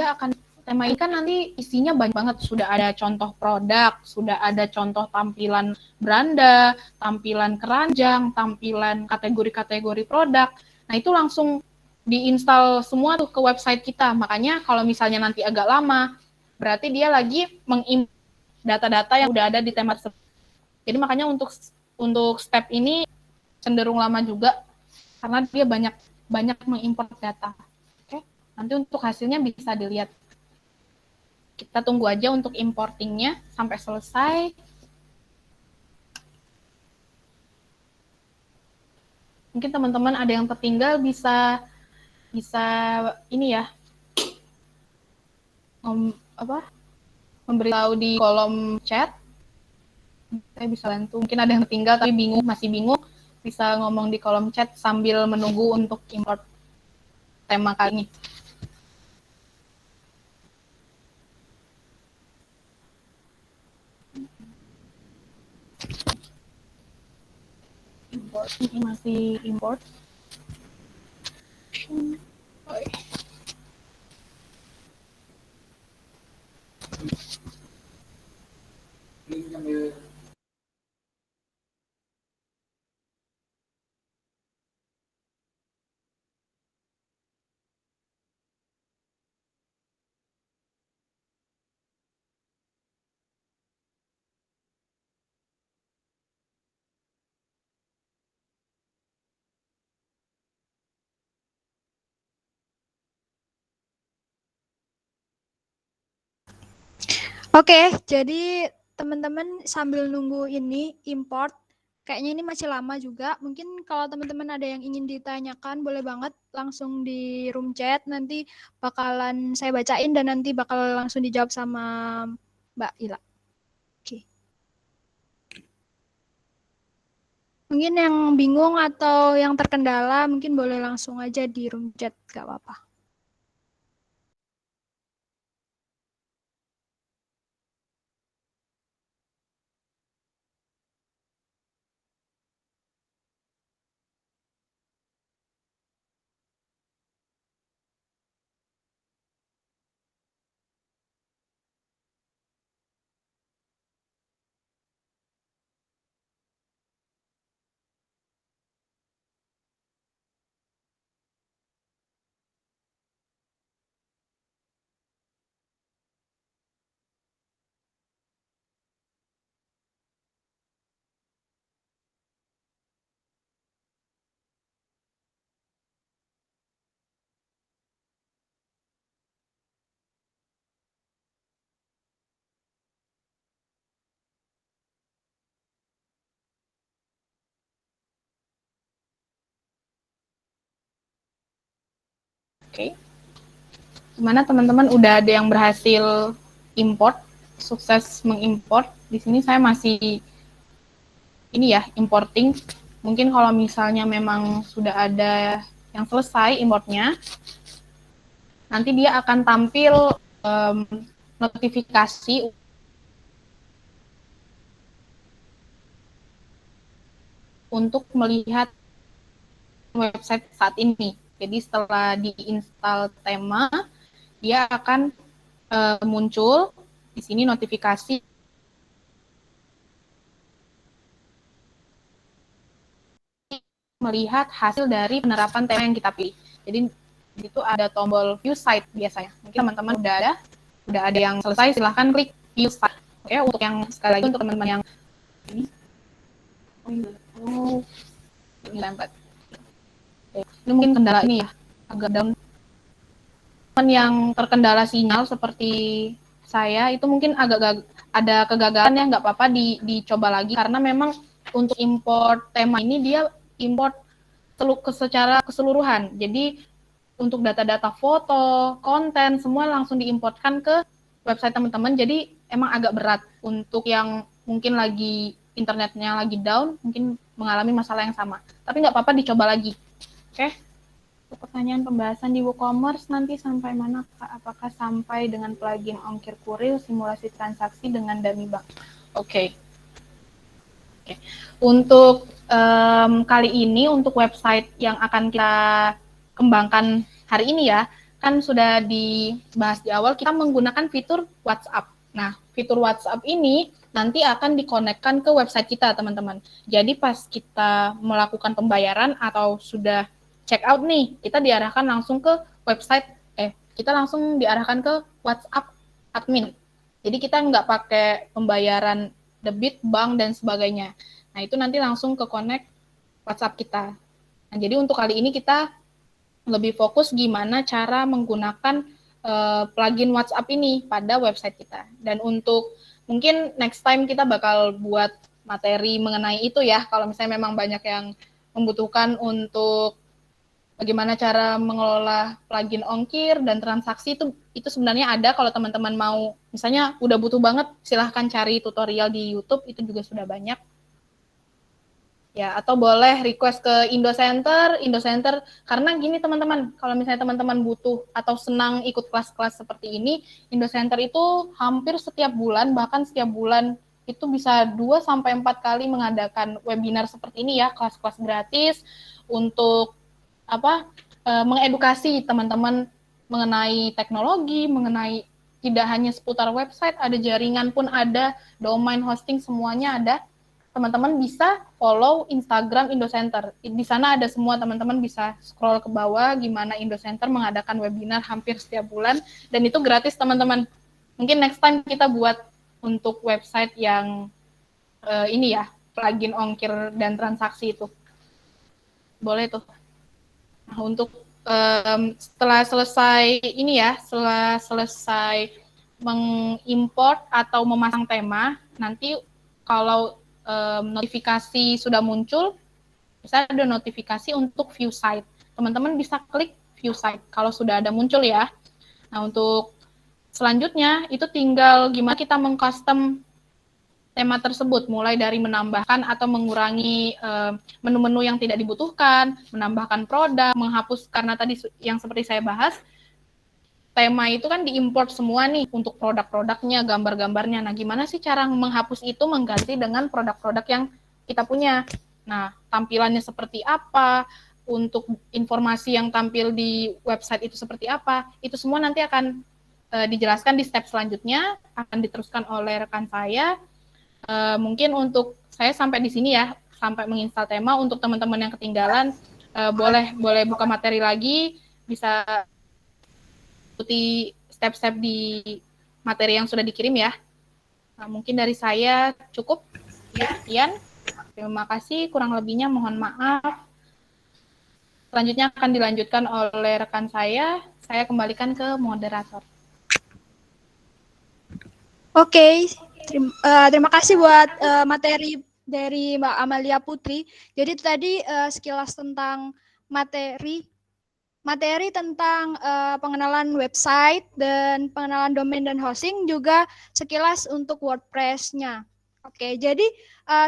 tema ini kan nanti isinya banyak banget, sudah ada contoh produk, sudah ada contoh tampilan beranda, tampilan keranjang, tampilan kategori-kategori produk. Nah, itu langsung diinstal semua tuh ke website kita. Makanya kalau misalnya nanti agak lama, berarti dia lagi mengimport data-data yang udah ada di tema tersebut. Jadi makanya untuk step ini cenderung lama juga karena dia banyak mengimport data. Oke, nanti untuk hasilnya bisa dilihat. Kita tunggu aja untuk importingnya sampai selesai. Mungkin teman-teman ada yang tertinggal bisa ini ya, memberitahu di kolom chat. Saya bisa bantu. Mungkin ada yang tertinggal tapi masih bingung, bisa ngomong di kolom chat sambil menunggu untuk import tema kali ini. Import, ini masih import. Oke, jadi teman-teman sambil nunggu ini import, kayaknya ini masih lama juga. Mungkin kalau teman-teman ada yang ingin ditanyakan, boleh banget langsung di room chat. Nanti bakalan saya bacain dan nanti bakal langsung dijawab sama Mbak Ila. Oke. Mungkin yang bingung atau yang terkendala, mungkin boleh langsung aja di room chat, gak apa-apa. Oke. Gimana teman-teman, udah ada yang berhasil import, sukses mengimport. Di sini saya masih ini ya, importing. Mungkin kalau misalnya memang sudah ada yang selesai importnya, nanti dia akan tampil notifikasi untuk melihat website saat ini. Jadi setelah diinstal tema, dia akan muncul di sini notifikasi melihat hasil dari penerapan tema yang kita pilih. Jadi itu ada tombol view site biasanya. Mungkin teman-teman udah ada yang selesai, silahkan klik view site. Oke, untuk yang sekali lagi untuk teman-teman yang ini, ini lambat. Ini mungkin kendala ini ya, agak down. Teman yang terkendala sinyal seperti saya itu mungkin agak ada kegagalan ya, nggak apa-apa dicoba lagi karena memang untuk import tema ini dia import secara keseluruhan. Jadi untuk data-data foto, konten semua langsung diimportkan ke website teman-teman. Jadi emang agak berat untuk yang mungkin lagi internetnya lagi down, mungkin mengalami masalah yang sama. Tapi nggak apa-apa, dicoba lagi. Oke. Pertanyaan pembahasan di WooCommerce nanti sampai mana, Kak? Apakah sampai dengan plugin ongkir kurir, simulasi transaksi dengan dummy bank? Oke. Untuk kali ini, untuk website yang akan kita kembangkan hari ini ya, kan sudah dibahas di awal, kita menggunakan fitur WhatsApp. Nah, fitur WhatsApp ini nanti akan dikonekkan ke website kita, teman-teman. Jadi pas kita melakukan pembayaran atau sudah check out nih, kita diarahkan langsung ke website, kita langsung diarahkan ke WhatsApp admin. Jadi kita nggak pakai pembayaran debit, bank, dan sebagainya. Nah, itu nanti langsung ke connect WhatsApp kita. Nah, jadi untuk kali ini kita lebih fokus gimana cara menggunakan plugin WhatsApp ini pada website kita. Dan untuk mungkin next time kita bakal buat materi mengenai itu ya, kalau misalnya memang banyak yang membutuhkan untuk bagaimana cara mengelola plugin ongkir dan transaksi itu sebenarnya ada. Kalau teman-teman mau misalnya udah butuh banget, silahkan cari tutorial di YouTube, itu juga sudah banyak. Ya, atau boleh request ke Indocenter karena gini teman-teman, kalau misalnya teman-teman butuh atau senang ikut kelas-kelas seperti ini, Indocenter itu hampir setiap bulan, bahkan setiap bulan itu bisa 2 sampai 4 kali mengadakan webinar seperti ini ya, kelas-kelas gratis untuk mengedukasi teman-teman mengenai teknologi, mengenai tidak hanya seputar website, ada jaringan pun ada, domain hosting semuanya ada. Teman-teman bisa follow Instagram Indocenter. Di sana ada semua, teman-teman bisa scroll ke bawah gimana Indocenter mengadakan webinar hampir setiap bulan, dan itu gratis teman-teman. Mungkin next time kita buat untuk website yang ini ya, plugin ongkir dan transaksi itu. Boleh tuh. Nah, untuk setelah selesai ini ya, setelah selesai mengimport atau memasang tema, nanti kalau notifikasi sudah muncul, bisa ada notifikasi untuk view site. Teman-teman bisa klik view site kalau sudah ada muncul ya. Nah, untuk selanjutnya itu tinggal gimana kita mengcustom tema tersebut, mulai dari menambahkan atau mengurangi menu-menu yang tidak dibutuhkan, menambahkan produk, menghapus, karena tadi yang seperti saya bahas, tema itu kan diimport semua nih untuk produk-produknya, gambar-gambarnya. Nah, gimana sih cara menghapus itu, mengganti dengan produk-produk yang kita punya. Nah, tampilannya seperti apa, untuk informasi yang tampil di website itu seperti apa, itu semua nanti akan dijelaskan di step selanjutnya, akan diteruskan oleh rekan saya. Mungkin untuk saya sampai di sini ya, sampai menginstal tema. Untuk teman-teman yang ketinggalan, boleh buka materi lagi, bisa ikuti step-step di materi yang sudah dikirim ya. Nah, mungkin dari saya cukup. Sekian. Terima kasih. Kurang lebihnya mohon maaf. Selanjutnya akan dilanjutkan oleh rekan saya. Saya kembalikan ke moderator. Oke, terima kasih buat materi dari Mbak Amalia Putri. Jadi itu tadi sekilas tentang materi tentang pengenalan website dan pengenalan domain dan hosting, juga sekilas untuk WordPress-nya. Oke, jadi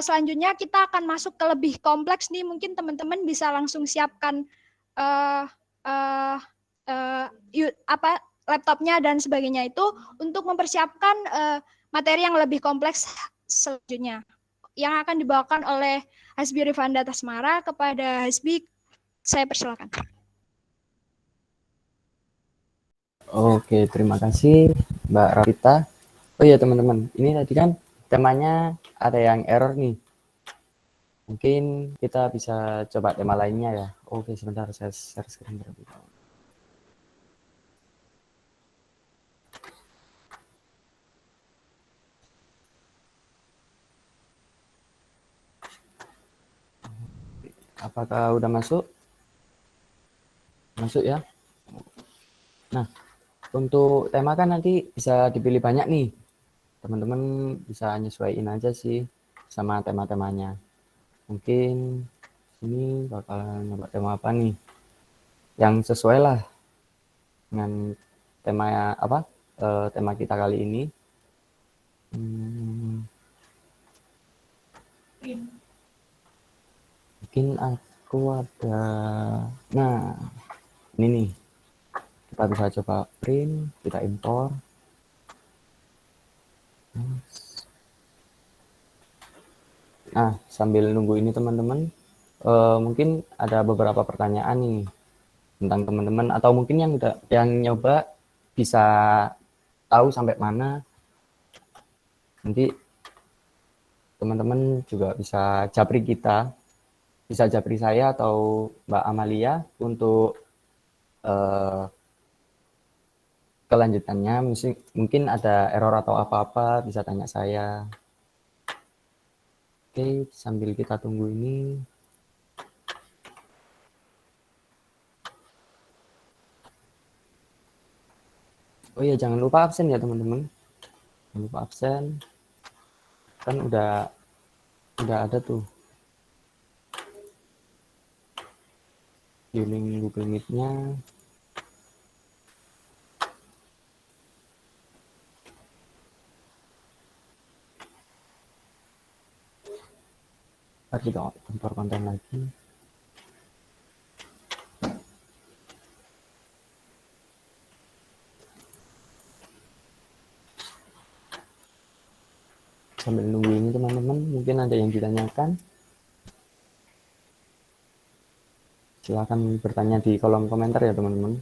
selanjutnya kita akan masuk ke lebih kompleks nih. Mungkin teman-teman bisa langsung siapkan laptopnya dan sebagainya itu untuk mempersiapkan materi yang lebih kompleks selanjutnya yang akan dibawakan oleh Hasbi Rifanda Tasmara. Kepada Hasbi, saya persilakan. Oke, terima kasih Mbak Rafita. Oh iya teman-teman, ini tadi kan temanya ada yang error nih. Mungkin kita bisa coba tema lainnya ya. Oke, sebentar saya share screen terlebih dahulu. Apakah udah masuk? Masuk ya. Nah, untuk tema kan nanti bisa dipilih banyak nih. Teman-teman bisa nyesuaiin aja sih sama tema-temanya. Mungkin ini bakalan nyoba tema apa nih? Yang sesuai lah dengan tema apa? Tema kita kali ini. Mungkin aku ada. Nah, ini nih. Kita bisa coba print, kita import. Nah, sambil nunggu ini teman-teman, mungkin ada beberapa pertanyaan nih tentang teman-teman, atau mungkin yang nyoba bisa tahu sampai mana. Nanti teman-teman juga bisa japri kita, bisa japri saya atau Mbak Amalia untuk kelanjutannya. Mungkin ada error atau apa-apa bisa tanya saya. Oke, sambil kita tunggu ini. Oh iya, jangan lupa absen ya teman-teman. Jangan lupa absen. Kan udah ada tuh di link Google Meet-nya. Ntar kita impor konten lagi. Sambil nunggu ini teman-teman, mungkin ada yang ditanyakan. Silakan bertanya di kolom komentar ya teman-teman.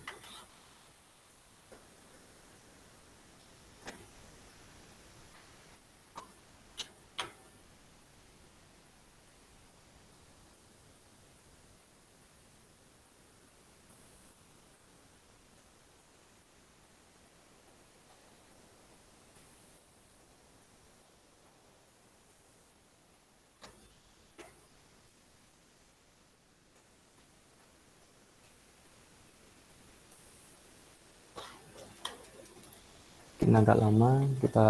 Mungkin agak lama kita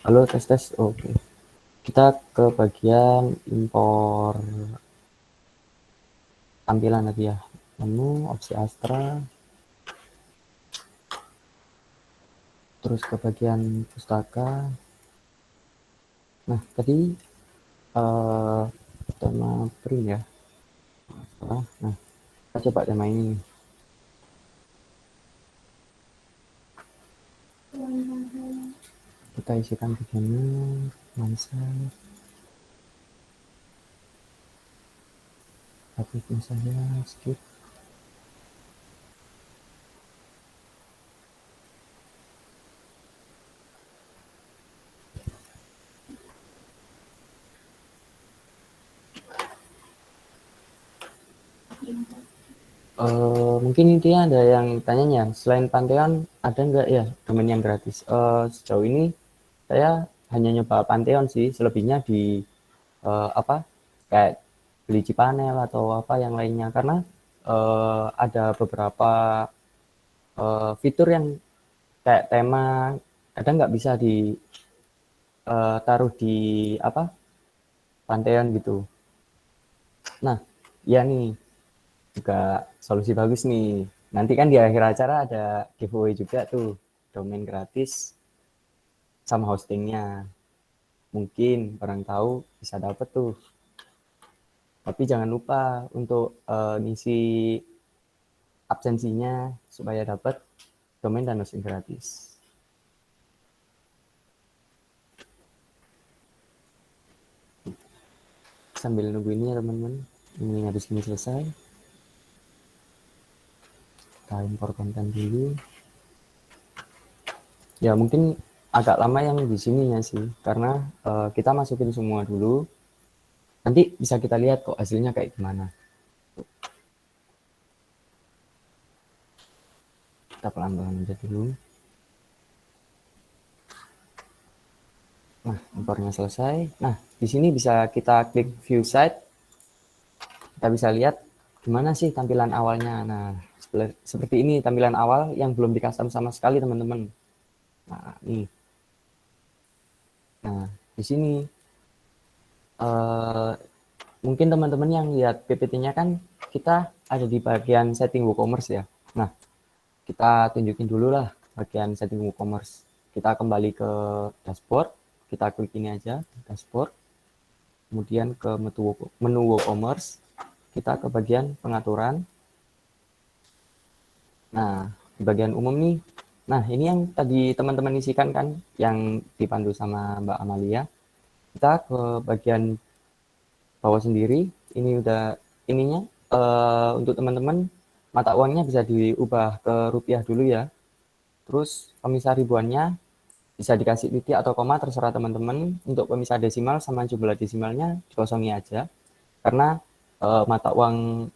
halo tes tes. Oke. Kita ke bagian impor tampilan lagi ya. Menu opsi Astra. Terus ke bagian pustaka. Nah, tadi tema print ya. Nah, kita coba tema ini. Kita isikan bagiannya mindset. Tapi saja skip. Mungkin intinya ada yang tanyanya, selain Pantheon ada nggak ya domain yang gratis? Sejauh ini saya hanya nyoba Pantheon sih, selebihnya di apa kayak beli Cipanel atau apa yang lainnya, karena ada beberapa fitur yang kayak tema kadang nggak bisa ditaruh di apa Pantheon gitu. Nah, ya nih juga solusi bagus nih. Nanti kan di akhir acara ada giveaway juga tuh, domain gratis sama hostingnya. Mungkin orang tahu bisa dapet tuh. Tapi jangan lupa untuk ngisi absensinya supaya dapat domain dan hosting gratis. Sambil nunggu ini ya teman-teman, ini habis ini selesai. Kita impor konten dulu. Ya mungkin agak lama yang di sininya sih, karena kita masukin semua dulu. Nanti bisa kita lihat kok hasilnya kayak gimana. Kita pelan-pelan aja dulu. Nah, impornya selesai. Nah, di sini bisa kita klik view site. Kita bisa lihat gimana sih tampilan awalnya. Nah, seperti ini tampilan awal yang belum di-custom sama sekali, teman-teman. Nah, ini. Nah, di sini mungkin teman-teman yang lihat PPT-nya kan kita ada di bagian setting WooCommerce ya. Nah, kita tunjukin dulu lah bagian setting WooCommerce. Kita kembali ke dashboard, kita klik ini aja, dashboard. Kemudian ke menu WooCommerce, kita ke bagian pengaturan. Nah, di bagian umum nih, nah ini yang tadi teman-teman isikan kan, yang dipandu sama Mbak Amalia. Kita ke bagian bawah sendiri, ini udah ininya, untuk teman-teman, mata uangnya bisa diubah ke rupiah dulu ya. Terus pemisah ribuannya bisa dikasih titik atau koma, terserah teman-teman. Untuk pemisah desimal sama jumlah desimalnya dikosongi aja. Karena mata uang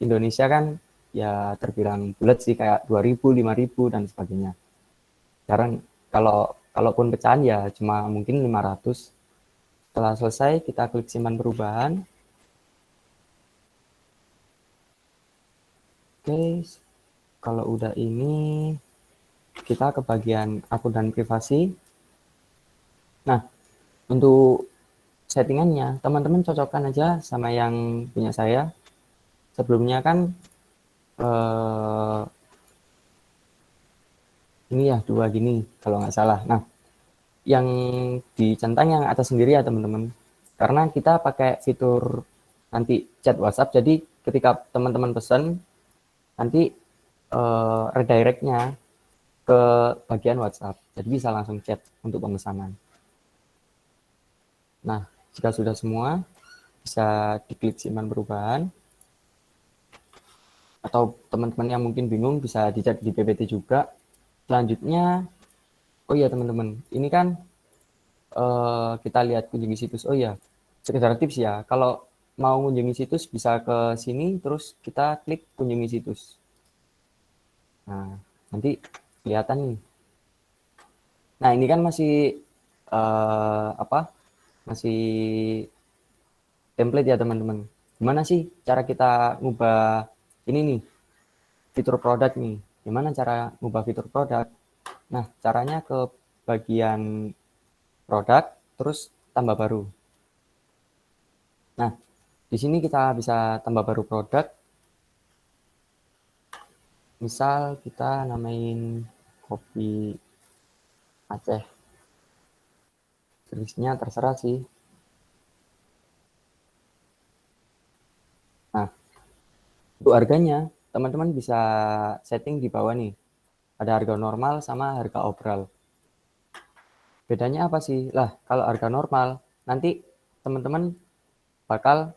Indonesia kan ya terbilang bulat sih, kayak 2000, 5000 dan sebagainya. Sekarang kalaupun pecahan ya cuma mungkin 500. Setelah selesai kita klik simpan perubahan. Oke, kalau udah ini kita ke bagian akun dan privasi. Nah, untuk settingannya teman-teman cocokkan aja sama yang punya saya. Sebelumnya kan ini ya 2 gini kalau nggak salah. Nah, yang dicentang yang atas sendiri ya teman-teman. Karena kita pakai fitur nanti chat WhatsApp, jadi ketika teman-teman pesan nanti redirectnya ke bagian WhatsApp, jadi bisa langsung chat untuk pemesanan. Nah, jika sudah semua, bisa diklik simpan perubahan. Atau teman-teman yang mungkin bingung bisa dicek di PPT juga. Selanjutnya, oh iya teman-teman, ini kan kita lihat kunjungi situs. Oh iya, sekedar tips ya, kalau mau kunjungi situs bisa ke sini, terus kita klik kunjungi situs. Nah, nanti kelihatan nih. Nah, ini kan masih masih template ya teman-teman. Gimana sih cara kita ngubah ini nih, fitur produk nih? Gimana cara ngubah fitur produk? Nah, caranya ke bagian produk, terus tambah baru. Nah, di sini kita bisa tambah baru produk. Misal kita namain kopi Aceh. Jenisnya terserah sih. Nah, untuk harganya, teman-teman bisa setting di bawah nih. Ada harga normal sama harga obral. Bedanya apa sih? Lah, kalau harga normal, nanti teman-teman bakal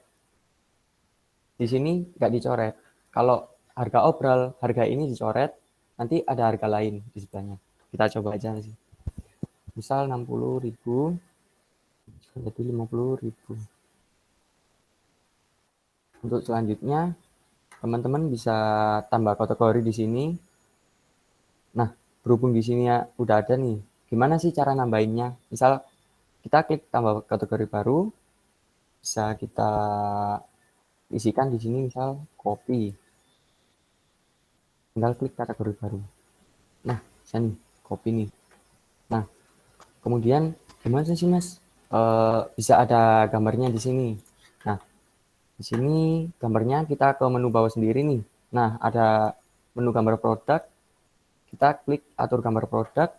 di sini nggak dicoret. Kalau harga obral, harga ini dicoret, nanti ada harga lain di sebelahnya. Kita coba aja sih. Misal 60.000, jadi 50.000. Untuk selanjutnya, teman-teman bisa tambah kategori di sini. Nah, berhubung di sini ya udah ada nih, gimana sih cara nambahinnya? Misal kita klik tambah kategori baru, bisa kita isikan di sini misal kopi. Tinggal klik kategori baru. Nah, bisa nih, kopi nih. Nah, kemudian gimana sih Mas? Bisa ada gambarnya di sini. Nah, di sini gambarnya kita ke menu bawah sendiri nih. Nah, ada menu gambar produk. Kita klik atur gambar produk.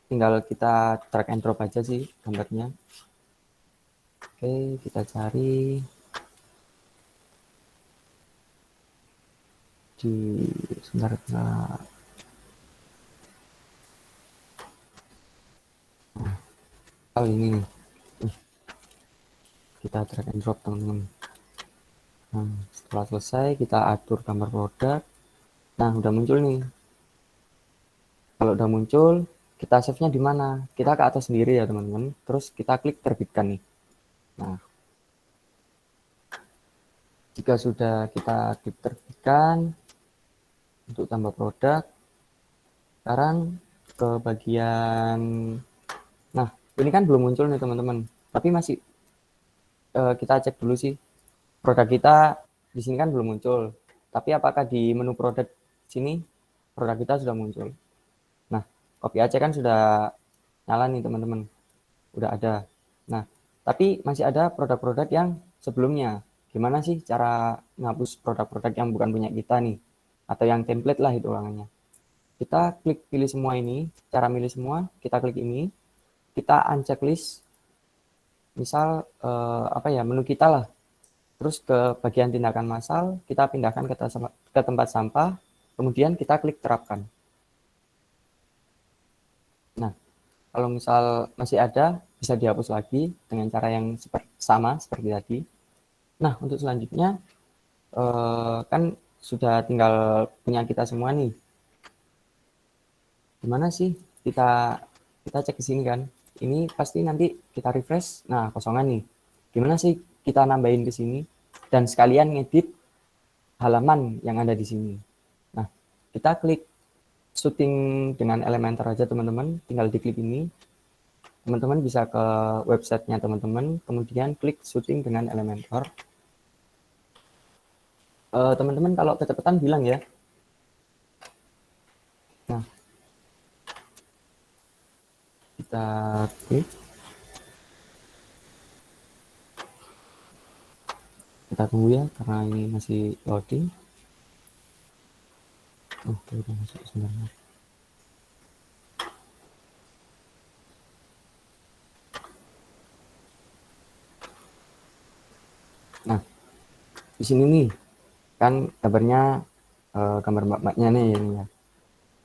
Tinggal kita drag and drop aja sih gambarnya. Oke, kita cari di sebentar. Kali ini kita drag and drop teman-teman. Nah, setelah selesai kita atur gambar produk. Nah, udah muncul nih. Kalau udah muncul, kita save-nya di mana? Kita ke atas sendiri ya teman-teman. Terus kita klik terbitkan nih. Nah, jika sudah kita klik terbitkan untuk tambah produk, sekarang ke bagian, nah ini kan belum muncul nih teman-teman, tapi masih kita cek dulu sih produk kita di sini kan belum muncul, tapi apakah di menu produk sini produk kita sudah muncul. Nah, Kopi Aceh kan sudah nyala nih teman-teman, udah ada. Nah, tapi masih ada produk-produk yang sebelumnya. Gimana sih cara ngapus produk-produk yang bukan punya kita nih, atau yang template lah itu ulangannya. Kita klik pilih semua ini, cara milih semua, kita klik ini, kita uncheck list, misal menu kita lah. Terus ke bagian tindakan massal, kita pindahkan ke tempat sampah, kemudian kita klik terapkan. Nah, kalau misal masih ada, bisa dihapus lagi dengan cara yang sama seperti tadi. Nah, untuk selanjutnya, kan sudah tinggal punya kita semua nih. Gimana sih kita cek ke sini kan? Ini pasti nanti kita refresh, nah kosongan nih. Gimana sih kita nambahin ke sini? Dan sekalian ngedit halaman yang ada di sini. Nah, kita klik shooting dengan Elementor aja teman-teman, tinggal diklik ini. Teman-teman bisa ke websitenya teman-teman, kemudian klik shooting dengan Elementor. Teman-teman kalau kecepatan bilang ya. Nah, kita klik. Kita tunggu ya, karena ini masih loading. Oke, udah masuk sebenarnya. Nah, di sini nih kan gambarnya gambar mbak-mbaknya nih ini ya.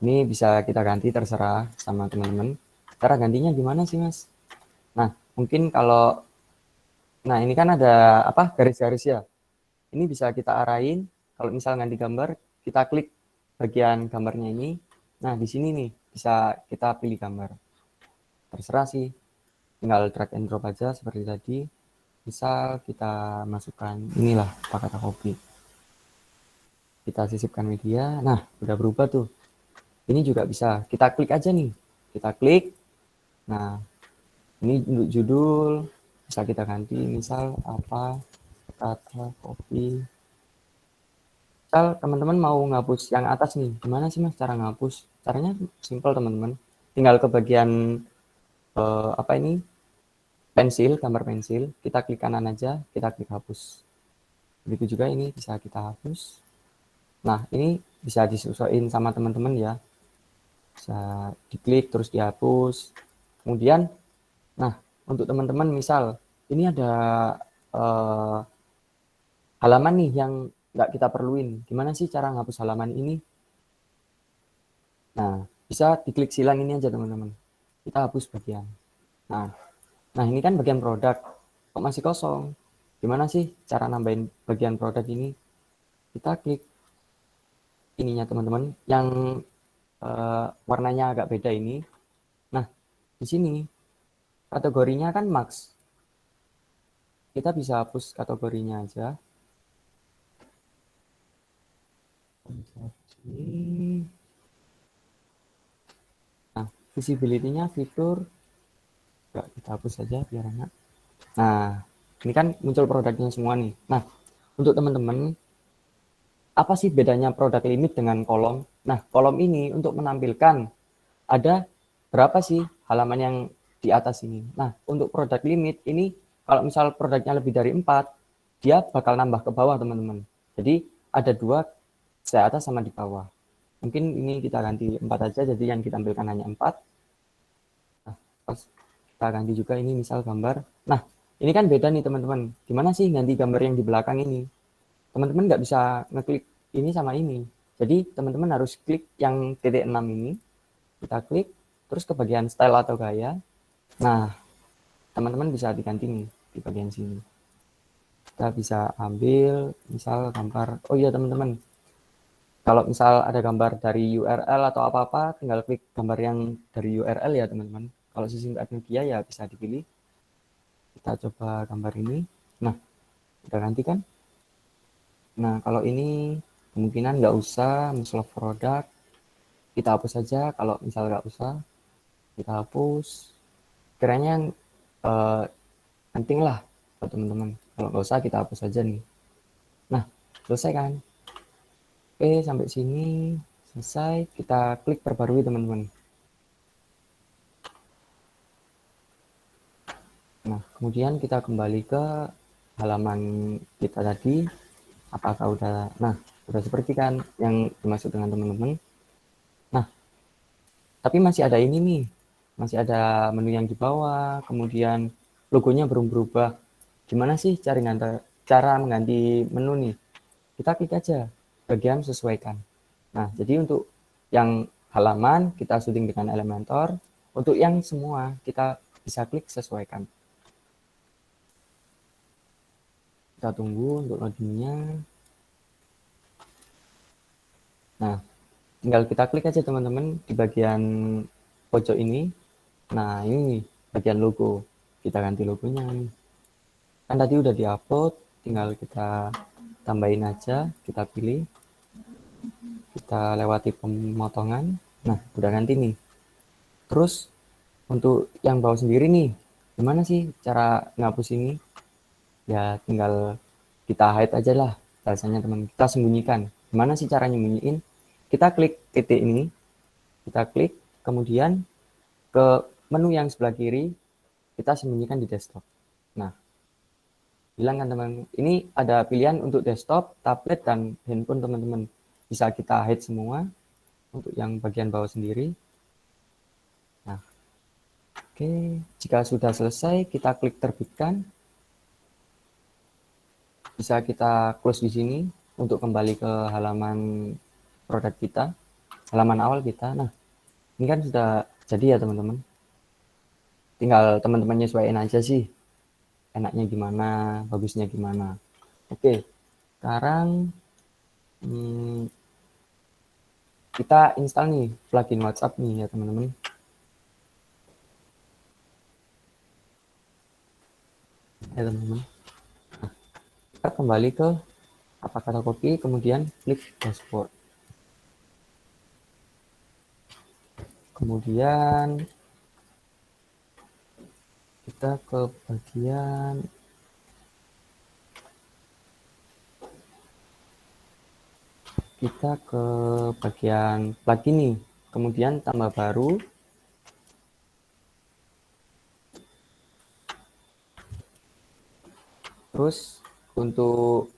Ini bisa kita ganti terserah sama teman-teman. Cara gantinya gimana sih Mas? Nah, mungkin kalau ini kan ada garis-garis ya. Ini bisa kita arahin. Kalau misal ganti gambar, kita klik bagian gambarnya ini. Nah, di sini nih bisa kita pilih gambar. Terserah sih. Tinggal drag and drop aja seperti tadi. Misal kita masukkan inilah kata kopi. Kita sisipkan media. Nah, udah berubah tuh. Ini juga bisa. Kita klik aja nih. Kita klik. Nah, ini untuk judul bisa kita ganti. Misal apa? Kata kopi. Misal teman-teman mau ngapus yang atas nih. Gimana sih Mas cara ngapus? Caranya simpel teman-teman. Tinggal ke bagian pensil, gambar pensil, kita klik kanan aja, kita klik hapus. Begitu juga ini bisa kita hapus. Nah, ini bisa disesuaikan sama teman-teman ya. Bisa diklik terus dihapus. Kemudian, untuk teman-teman misal, ini ada halaman nih yang nggak kita perluin. Gimana sih cara ngapus halaman ini? Nah, bisa diklik silang ini aja teman-teman. Kita hapus bagian. Nah, ini kan bagian produk, kok masih kosong. Gimana sih cara nambahin bagian produk ini? Kita klik ininya teman-teman, yang warnanya agak beda ini. Nah, di sini kategorinya kan max. Kita bisa hapus kategorinya aja. Nah, visibility-nya fitur kita hapus saja biar enak. Nah, ini kan muncul produknya semua nih. Nah, untuk teman-teman, apa sih bedanya produk limit dengan kolom? Nah, kolom ini untuk menampilkan ada berapa sih halaman yang di atas ini. Nah, untuk produk limit ini, kalau misal produknya lebih dari 4, dia bakal nambah ke bawah, teman-teman. Jadi, ada 2, di atas sama di bawah. Mungkin ini kita ganti 4 aja, jadi yang ditampilkan hanya 4. Nah, kita ganti juga ini misal gambar. Nah, ini kan beda nih teman-teman. Gimana sih ganti gambar yang di belakang ini? Teman-teman nggak bisa ngeklik ini sama ini. Jadi teman-teman harus klik yang titik 6 ini. Kita klik, terus ke bagian style atau gaya. Nah, teman-teman bisa diganti nih di bagian sini. Kita bisa ambil misal gambar. Oh iya teman-teman. Kalau misal ada gambar dari URL atau apa-apa, tinggal klik gambar yang dari URL ya teman-teman. Kalau sistem media ya bisa dipilih. Kita coba gambar ini. Nah, udah ganti kan? Nah, kalau ini kemungkinan nggak usah, muslov produk. Kita hapus saja. Kalau misal nggak usah, kita hapus. kiranya yang penting lah buat teman-teman. Kalau nggak usah kita hapus aja nih. Nah, selesai kan? Oke, sampai sini selesai. Kita klik perbarui teman-teman. Nah, kemudian kita kembali ke halaman kita tadi. Apakah udah, nah, udah seperti kan yang dimaksud dengan teman-teman. Nah, tapi masih ada ini nih. Masih ada menu yang di bawah, kemudian logonya belum berubah. Gimana sih cara mengganti menu nih? Kita klik aja bagian sesuaikan. Nah, jadi untuk yang halaman kita syuting dengan Elementor, untuk yang semua kita bisa klik sesuaikan. Kita tunggu untuk loadingnya. Nah, tinggal kita klik aja teman-teman di bagian pojok ini. Nah, ini bagian logo. Kita ganti logonya nih. Kan tadi udah diupload, tinggal kita tambahin aja, kita pilih. Kita lewati pemotongan. Nah, udah ganti nih. Terus untuk yang bawah sendiri nih, gimana sih cara ngapus ini? Ya tinggal kita hide aja lah, bahasanya teman. Kita sembunyikan. Gimana sih cara nyembunyiin? Kita klik titik ini, kita klik, kemudian ke menu yang sebelah kiri, kita sembunyikan di desktop. Nah, bilang kan teman, ini ada pilihan untuk desktop, tablet, dan handphone teman-teman. Bisa kita hide semua untuk yang bagian bawah sendiri. Nah, oke, jika sudah selesai, kita klik terbitkan. Bisa kita close di sini untuk kembali ke halaman produk kita, halaman awal kita. Nah, ini kan sudah jadi ya teman-teman. Tinggal teman-teman nyesuaiin aja sih, enaknya gimana, bagusnya gimana. Oke, sekarang kita install nih plugin WhatsApp nih ya teman-teman. Ya teman-teman. Nah, kita kembali ke apa kata copy, kemudian klik dashboard. Kemudian kita ke bagian plugin nih, kemudian tambah baru. Terus untuk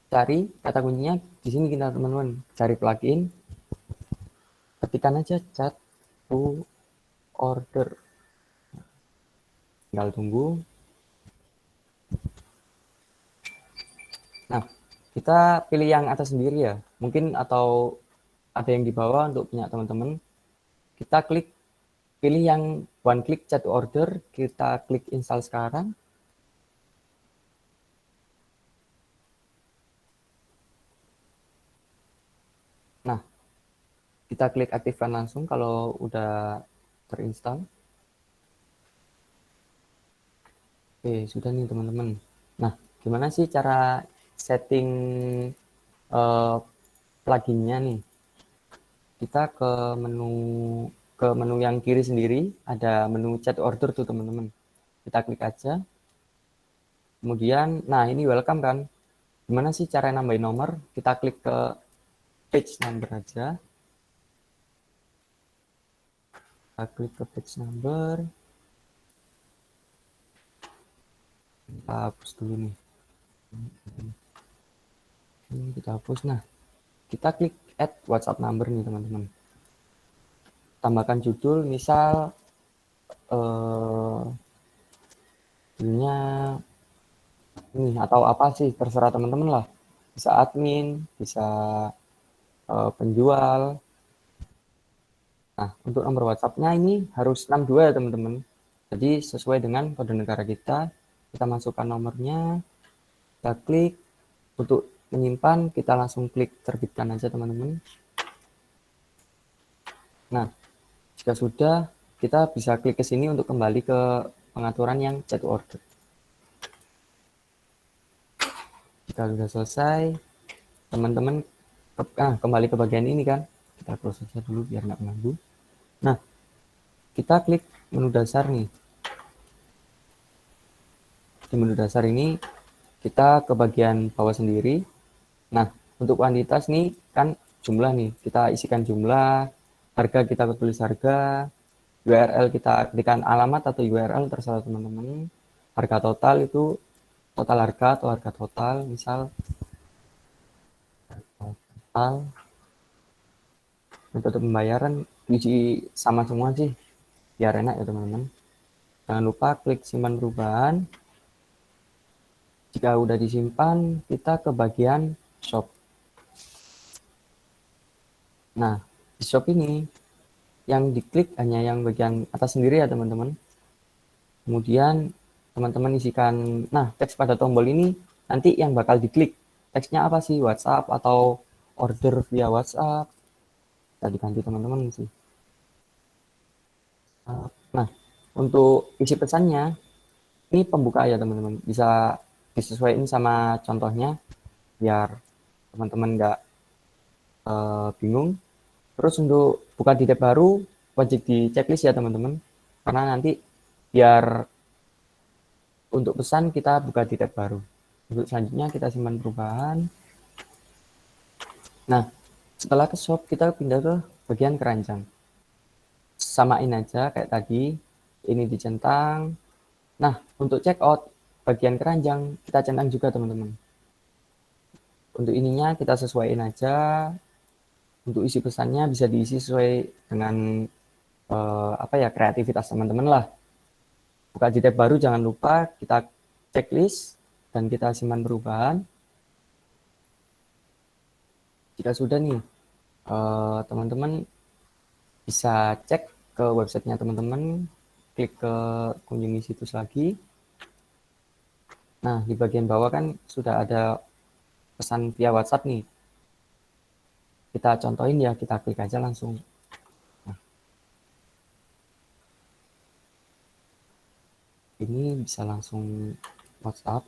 cari kata kuncinya di sini kita teman-teman, cari plugin, ketikkan aja chat to order. Tinggal tunggu. Nah, kita pilih yang atas sendiri ya, mungkin atau ada yang di bawah untuk punya teman-teman. Kita klik, pilih yang one click chat to order, kita klik install sekarang. Nah, kita klik aktifkan langsung kalau udah terinstall. Oke, sudah nih teman-teman. Nah, gimana sih cara setting pluginnya nih? Kita ke menu yang kiri sendiri, ada menu chat order tuh teman-teman. Kita klik aja. Kemudian, nah ini welcome kan. Gimana sih cara nambahin nomor? Kita klik ke page number aja. Kita klik ke page number. Kita hapus dulu nih. Ini kita hapus. Nah, kita klik add WhatsApp number nih teman-teman. Tambahkan judul, misal judulnya ini atau apa sih, terserah teman-teman lah. Bisa admin, bisa penjual. Nah, untuk nomor WhatsApp-nya ini harus 62 ya teman-teman. Jadi sesuai dengan kode negara kita masukkan nomornya, kita klik. Untuk menyimpan, kita langsung klik terbitkan aja teman-teman. Nah, jika sudah, kita bisa klik ke sini untuk kembali ke pengaturan yang chat to order. Jika sudah selesai, teman-teman kembali ke bagian ini kan. Kita close aja dulu biar nggak mengganggu. Nah, kita klik menu dasar nih. di menu dasar ini kita ke bagian bawah sendiri. Nah, untuk kuantitas nih kan jumlah nih, kita isikan jumlah, harga kita tulis harga, URL kita ketikkan alamat atau URL terserah teman-teman. Harga total itu total harga atau harga total, misal total. Untuk pembayaran diisi sama semua sih, biar enak ya teman-teman. Jangan lupa klik simpan perubahan. Jika udah disimpan, kita ke bagian shop. Nah, di shop ini yang diklik hanya yang bagian atas sendiri ya teman-teman. Kemudian teman-teman isikan, nah teks pada tombol ini nanti yang bakal diklik. Teksnya apa sih? WhatsApp atau order via WhatsApp? Bisa diganti teman-teman sih. Nah, untuk isi pesannya, ini pembuka ya teman-teman. Bisa disesuaikan sama contohnya, biar teman-teman nggak bingung. Terus untuk buka di tab baru, wajib di checklist ya teman-teman. Karena nanti biar untuk pesan kita buka di tab baru. Untuk selanjutnya kita simpan perubahan. Nah, setelah ke shop kita pindah ke bagian keranjang. Samain aja kayak tadi, ini dicentang. Nah, untuk check out bagian keranjang kita centang juga teman-teman. Untuk ininya kita sesuaiin aja. Untuk isi pesannya bisa diisi sesuai dengan kreativitas teman-teman lah. Buka di tab baru, jangan lupa kita checklist dan kita simpan perubahan. Jika sudah nih, teman-teman bisa cek ke websitenya teman-teman, klik ke kunjungi situs lagi. Nah, di bagian bawah kan sudah ada pesan via WhatsApp nih. Kita contohin ya, kita klik aja langsung. Nah, ini bisa langsung WhatsApp.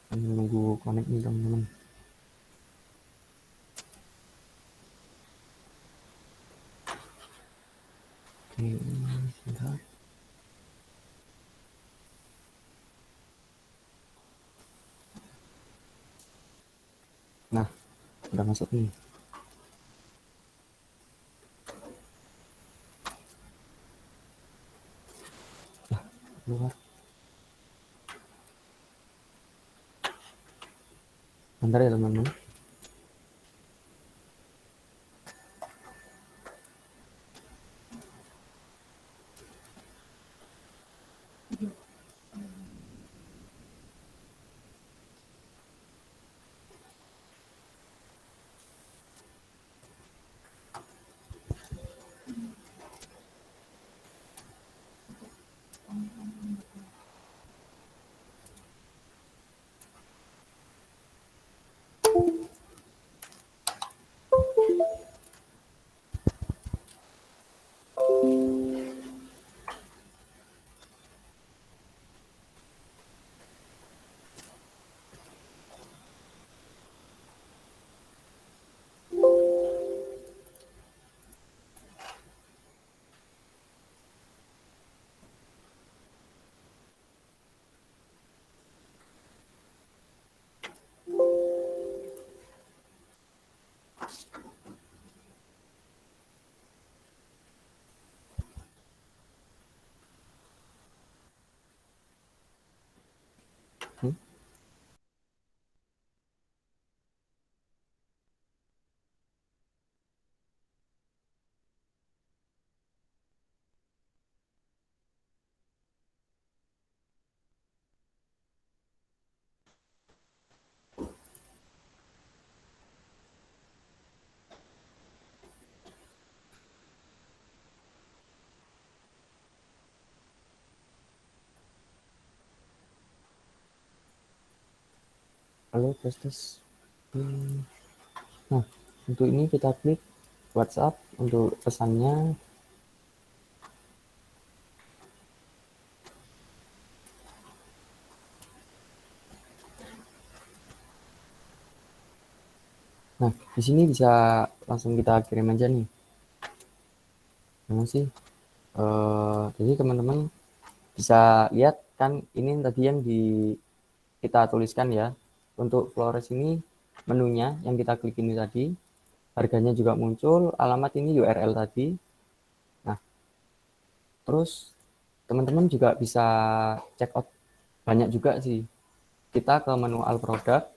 Menunggu connect nih teman-teman. Oke, sebentar. Nah, udah masuk nih. Nah, keluar. Bentar ya teman-teman. Halo, tes. Nah, untuk ini kita klik WhatsApp untuk pesannya. Nah, di sini bisa langsung kita kirim aja nih. Gimana sih? Jadi teman-teman bisa lihat kan ini tadi yang kita tuliskan ya. Untuk Flores ini menunya yang kita klik ini tadi, harganya juga muncul, alamat ini URL tadi. Nah, terus teman-teman juga bisa check out banyak juga sih. Kita ke menu all product.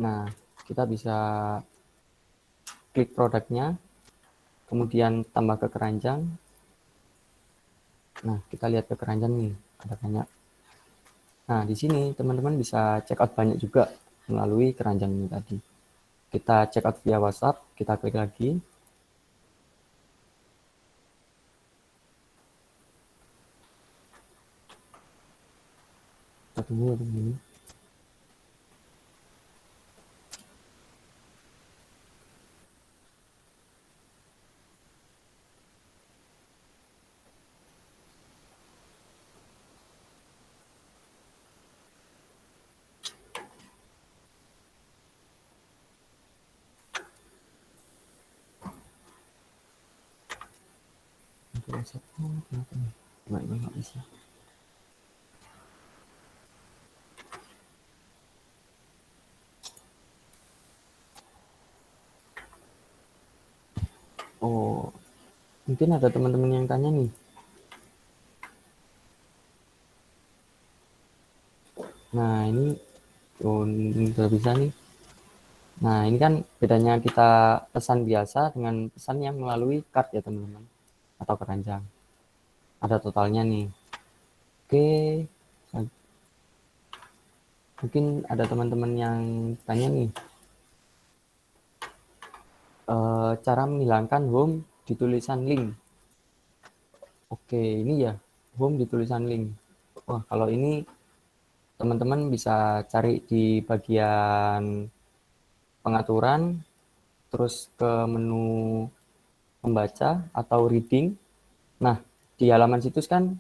Nah, kita bisa klik produknya, kemudian tambah ke keranjang. Nah, kita lihat ke keranjang nih, ada banyak. Nah, di sini teman-teman bisa check out banyak juga melalui keranjang ini tadi. Kita check out via WhatsApp, kita klik lagi. Kita tunggu ini. Untuk WhatsApp, kenapa nih? Nggak bisa. Oh, mungkin ada teman-teman yang tanya nih. Nah, ini udah bisa nih. Nah, ini kan bedanya kita pesan biasa dengan pesan yang melalui card ya, teman-teman. Atau keranjang. Ada totalnya nih. Oke. Mungkin ada teman-teman yang tanya nih. Cara menghilangkan home di tulisan link. Oke, ini ya. Home di tulisan link. Wah, kalau ini teman-teman bisa cari di bagian pengaturan, terus ke menu membaca atau reading. Nah, di halaman situs kan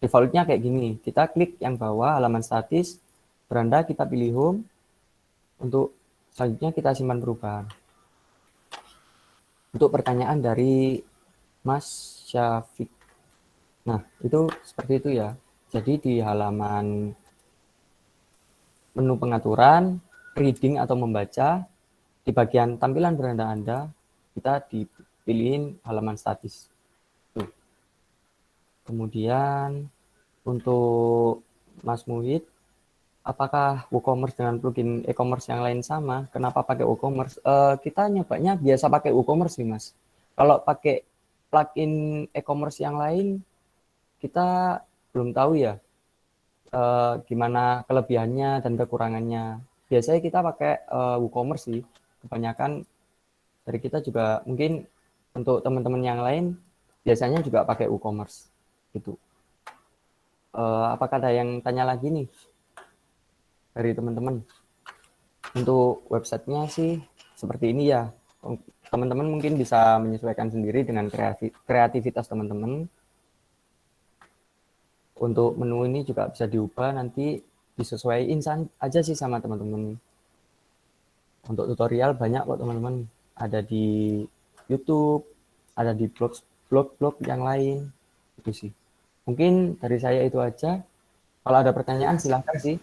defaultnya kayak gini. Kita klik yang bawah halaman statis, beranda kita pilih home. Untuk selanjutnya kita simpan perubahan. Untuk pertanyaan dari Mas Syafiq. Nah, itu seperti itu ya. Jadi di halaman menu pengaturan, reading atau membaca, di bagian tampilan beranda Anda, kita dipilihin halaman statis. Tuh. Kemudian untuk Mas Muhid, apakah WooCommerce dengan plugin e-commerce yang lain sama? Kenapa pakai WooCommerce? Kita nyobanya biasa pakai WooCommerce sih, Mas. Kalau pakai plugin e-commerce yang lain, kita belum tahu ya gimana kelebihannya dan kekurangannya. Biasanya kita pakai WooCommerce sih. Kebanyakan dari kita juga mungkin untuk teman-teman yang lain biasanya juga pakai WooCommerce gitu. Apakah ada yang tanya lagi nih dari teman-teman? Untuk websitenya sih seperti ini ya. Teman-teman mungkin bisa menyesuaikan sendiri dengan kreativitas teman-teman. Untuk menu ini juga bisa diubah, nanti disesuaikan aja sih sama teman-teman. Untuk tutorial banyak kok teman-teman. Ada di YouTube, ada di blog-blog yang lain. Itu sih. Mungkin dari saya itu aja. Kalau ada pertanyaan silahkan sih.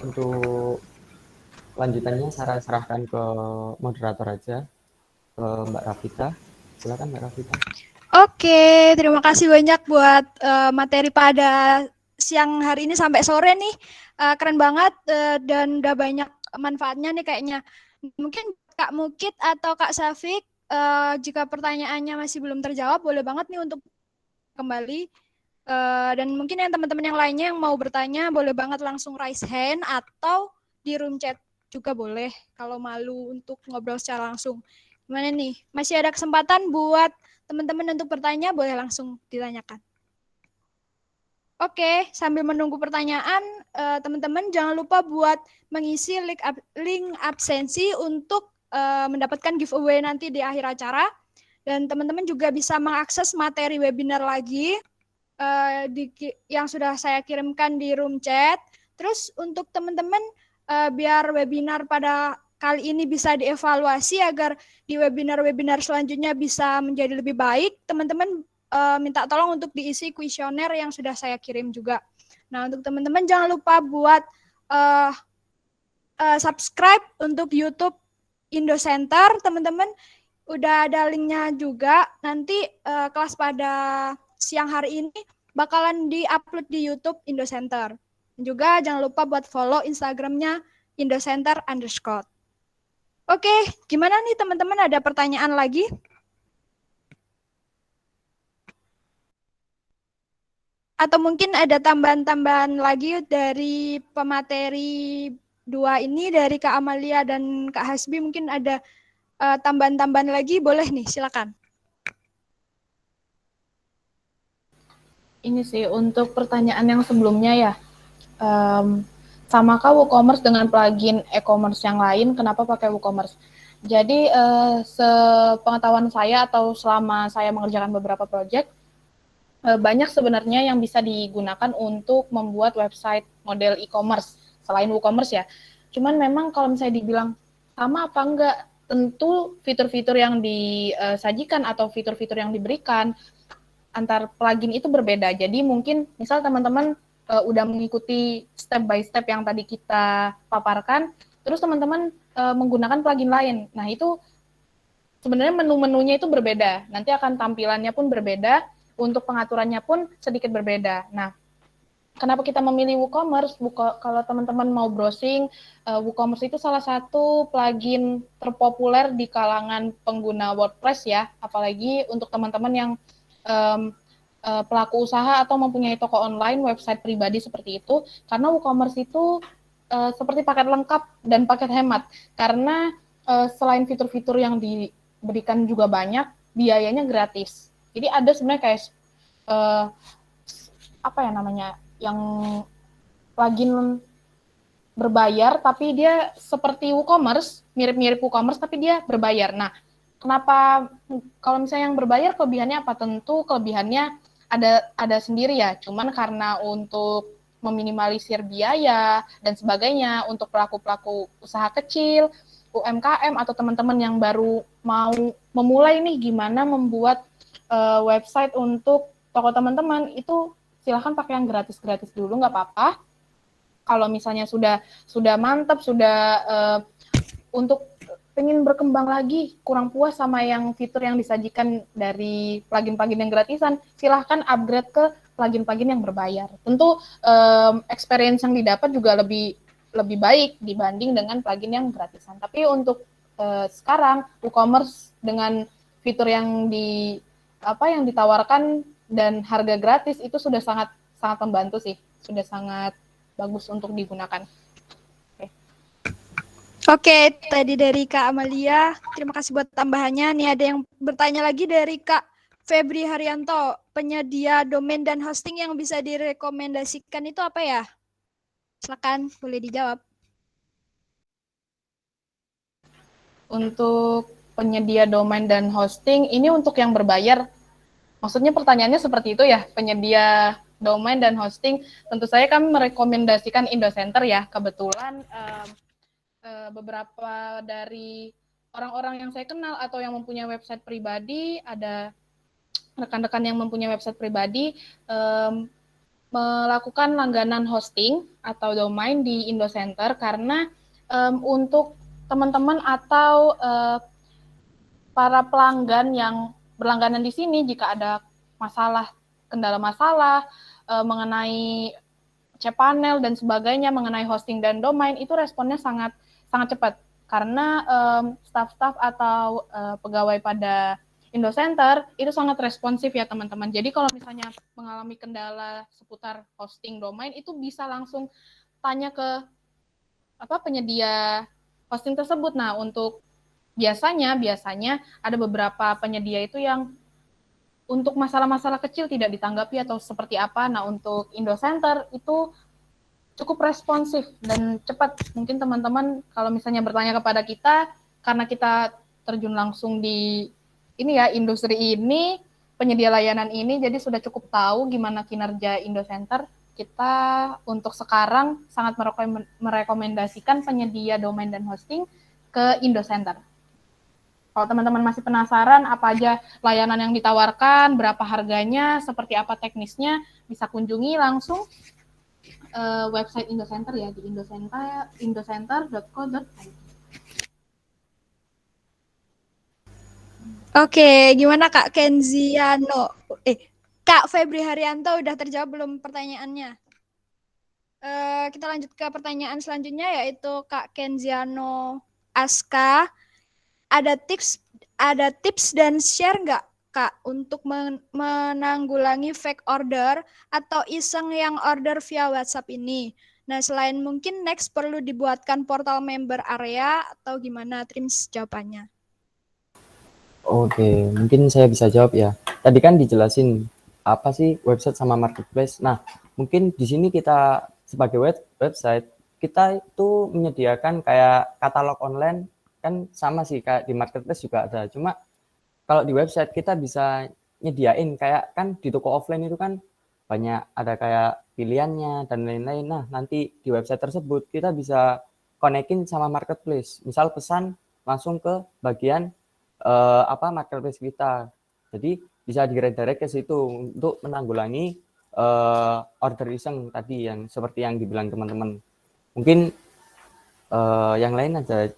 Untuk lanjutannya saya serahkan ke moderator aja, ke Mbak Rafita. Silakan Mbak Rafita. Oke, terima kasih banyak buat materi pada siang hari ini sampai sore nih. Keren banget dan udah banyak manfaatnya nih kayaknya. Mungkin Kak Mukit atau Kak Safik, jika pertanyaannya masih belum terjawab, boleh banget nih untuk kembali. Dan mungkin yang teman-teman yang lainnya yang mau bertanya, boleh banget langsung raise hand atau di room chat juga boleh kalau malu untuk ngobrol secara langsung. Gimana nih? Masih ada kesempatan buat teman-teman untuk bertanya, boleh langsung ditanyakan. Oke, sambil menunggu pertanyaan, teman-teman jangan lupa buat mengisi link absensi untuk mendapatkan giveaway nanti di akhir acara. Dan teman-teman juga bisa mengakses materi webinar lagi yang sudah saya kirimkan di room chat. Terus untuk teman-teman, biar webinar pada kali ini bisa dievaluasi agar di webinar-webinar selanjutnya bisa menjadi lebih baik. Teman-teman minta tolong untuk diisi kuesioner yang sudah saya kirim juga. Nah, untuk teman-teman jangan lupa buat subscribe untuk YouTube Indocenter, teman-teman. Udah ada linknya juga. Nanti kelas pada siang hari ini bakalan di-upload di YouTube Indocenter. Juga jangan lupa buat follow Instagramnya Indocenter_. Oke, gimana nih teman-teman, ada pertanyaan lagi? Atau mungkin ada tambahan-tambahan lagi dari pemateri 2 ini, dari Kak Amalia dan Kak Hasbi, mungkin ada tambahan-tambahan lagi, boleh nih, silakan. Ini sih untuk pertanyaan yang sebelumnya ya, samakah WooCommerce dengan plugin e-commerce yang lain? Kenapa pakai WooCommerce? Jadi sepengetahuan saya atau selama saya mengerjakan beberapa project, banyak sebenarnya yang bisa digunakan untuk membuat website model e-commerce selain WooCommerce ya. Cuman memang kalau misalnya dibilang sama apa enggak, tentu fitur-fitur yang disajikan atau fitur-fitur yang diberikan antar plugin itu berbeda. Jadi mungkin misal teman-teman udah mengikuti step by step yang tadi kita paparkan, terus teman-teman menggunakan plugin lain. Nah, itu sebenarnya menu-menunya itu berbeda. Nanti akan tampilannya pun berbeda, untuk pengaturannya pun sedikit berbeda. Nah, kenapa kita memilih WooCommerce? Kalau teman-teman mau browsing, WooCommerce itu salah satu plugin terpopuler di kalangan pengguna WordPress ya, apalagi untuk teman-teman yang pelaku usaha atau mempunyai toko online, website pribadi seperti itu, karena WooCommerce itu seperti paket lengkap dan paket hemat, karena selain fitur-fitur yang diberikan juga banyak, biayanya gratis. Jadi ada sebenarnya kayak apa ya namanya, yang plugin berbayar tapi dia seperti WooCommerce, mirip-mirip WooCommerce tapi dia berbayar. Nah, kenapa kalau misalnya yang berbayar kelebihannya apa? Tentu kelebihannya ada sendiri ya. Cuman karena untuk meminimalisir biaya dan sebagainya untuk pelaku-pelaku usaha kecil, UMKM atau teman-teman yang baru mau memulai nih gimana membuat website untuk toko teman-teman, itu silahkan pakai yang gratis-gratis dulu, nggak apa-apa. Kalau misalnya sudah mantap, sudah untuk pengen berkembang lagi, kurang puas sama yang fitur yang disajikan dari plugin-plugin yang gratisan, silahkan upgrade ke plugin-plugin yang berbayar. Tentu experience yang didapat juga lebih baik dibanding dengan plugin yang gratisan. Tapi untuk sekarang WooCommerce dengan fitur yang ditawarkan dan harga gratis itu sudah sangat membantu sih, sudah sangat bagus untuk digunakan. Oke, tadi dari Kak Amalia, terima kasih buat tambahannya. Nih ada yang bertanya lagi dari Kak Febri Haryanto, penyedia domain dan hosting yang bisa direkomendasikan itu apa ya? Silakan, boleh dijawab. Untuk penyedia domain dan hosting, ini untuk yang berbayar. Maksudnya pertanyaannya seperti itu ya, penyedia domain dan hosting. Tentu saja kami merekomendasikan Indocenter ya. Kebetulan beberapa dari orang-orang yang saya kenal atau yang mempunyai website pribadi, ada rekan-rekan yang mempunyai website pribadi melakukan langganan hosting atau domain di Indocenter karena untuk teman-teman atau para pelanggan yang berlangganan di sini, jika ada kendala masalah mengenai cPanel dan sebagainya, mengenai hosting dan domain, itu responnya sangat cepat. Karena staff-staff atau pegawai pada Indocenter itu sangat responsif ya teman-teman. Jadi kalau misalnya mengalami kendala seputar hosting domain, itu bisa langsung tanya ke penyedia hosting tersebut. Nah, untuk biasanya ada beberapa penyedia itu yang untuk masalah-masalah kecil tidak ditanggapi atau seperti apa. Nah, untuk Indocenter itu cukup responsif dan cepat. Mungkin teman-teman kalau misalnya bertanya kepada kita, karena kita terjun langsung di industri ini, penyedia layanan ini, jadi sudah cukup tahu gimana kinerja Indocenter. Kita untuk sekarang sangat merekomendasikan penyedia domain dan hosting ke Indocenter. Kalau teman-teman masih penasaran apa aja layanan yang ditawarkan, berapa harganya, seperti apa teknisnya, bisa kunjungi langsung website Indocenter ya, di indocenter.co.id. Oke, gimana Kak Kenziano? Kak Febri Haryanto udah terjawab belum pertanyaannya? Kita lanjut ke pertanyaan selanjutnya yaitu Kak Kenziano Aska. Ada tips dan share nggak Kak untuk menanggulangi fake order atau iseng yang order via WhatsApp ini? Nah, selain mungkin next perlu dibuatkan portal member area atau gimana? Trims jawabannya. Oke, mungkin saya bisa jawab ya. Tadi kan dijelasin apa sih website sama marketplace. Nah, mungkin di sini kita sebagai website, kita itu menyediakan kayak katalog online, kan sama sih kayak di marketplace juga ada. Cuma kalau di website kita bisa nyediain kayak kan di toko offline itu kan banyak ada kayak pilihannya dan lain-lain. Nah, nanti di website tersebut kita bisa konekin sama marketplace. Misal pesan langsung ke bagian marketplace kita. Jadi bisa di-redirect ke situ untuk menanggulangi order iseng tadi yang seperti yang dibilang teman-teman. Mungkin yang lain ada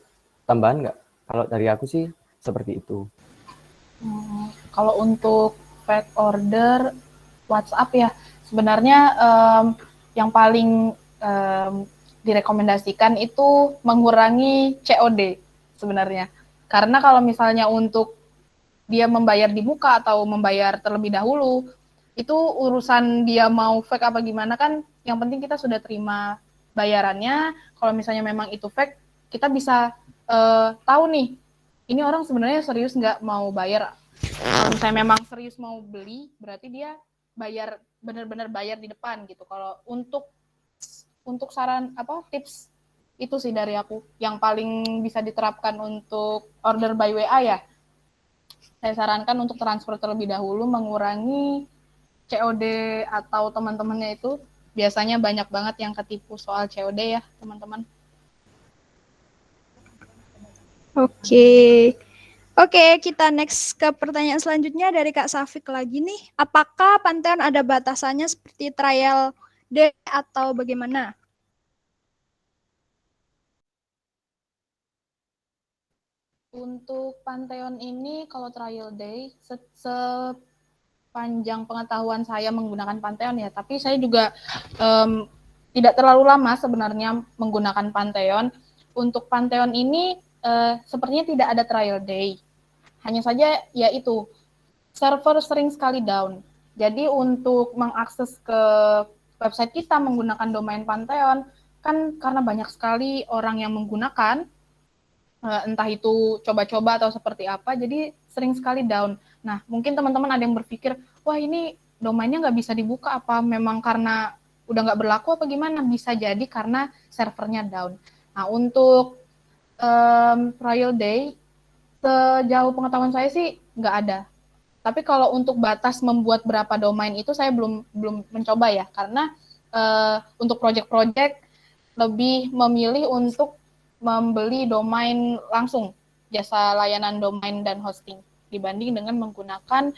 tambahan nggak? Kalau dari aku sih seperti itu. Kalau untuk fake order WhatsApp ya, sebenarnya yang paling direkomendasikan itu mengurangi COD sebenarnya. Karena kalau misalnya untuk dia membayar di muka atau membayar terlebih dahulu, itu urusan dia mau fake apa gimana kan, yang penting kita sudah terima bayarannya. Kalau misalnya memang itu fake, kita bisa tahu nih, ini orang sebenarnya serius nggak mau bayar. Kalau misalnya memang serius mau beli, berarti dia bayar, benar-benar bayar di depan gitu. Kalau untuk saran tips itu sih dari aku yang paling bisa diterapkan untuk order by WA ya. Saya sarankan untuk transfer terlebih dahulu, mengurangi COD atau teman-temannya itu biasanya banyak banget yang ketipu soal COD ya, teman-teman. Oke, kita next ke pertanyaan selanjutnya dari Kak Safik lagi nih. Apakah Pantheon ada batasannya seperti trial day atau bagaimana? Untuk Pantheon ini kalau trial day sepanjang pengetahuan saya menggunakan Pantheon ya, tapi saya juga tidak terlalu lama sebenarnya menggunakan Pantheon. Untuk Pantheon ini sepertinya tidak ada trial day. Hanya saja yaitu server sering sekali down. Jadi untuk mengakses ke website kita menggunakan domain Pantheon kan karena banyak sekali orang yang menggunakan, entah itu coba-coba atau seperti apa, jadi sering sekali down. Nah, mungkin teman-teman ada yang berpikir, wah ini domainnya nggak bisa dibuka, apa memang karena udah nggak berlaku apa gimana? Bisa jadi karena servernya down. Nah, untuk trial day, sejauh pengetahuan saya sih nggak ada. Tapi kalau untuk batas membuat berapa domain itu saya belum mencoba ya, karena untuk project-project lebih memilih untuk membeli domain langsung, jasa layanan domain dan hosting, dibanding dengan menggunakan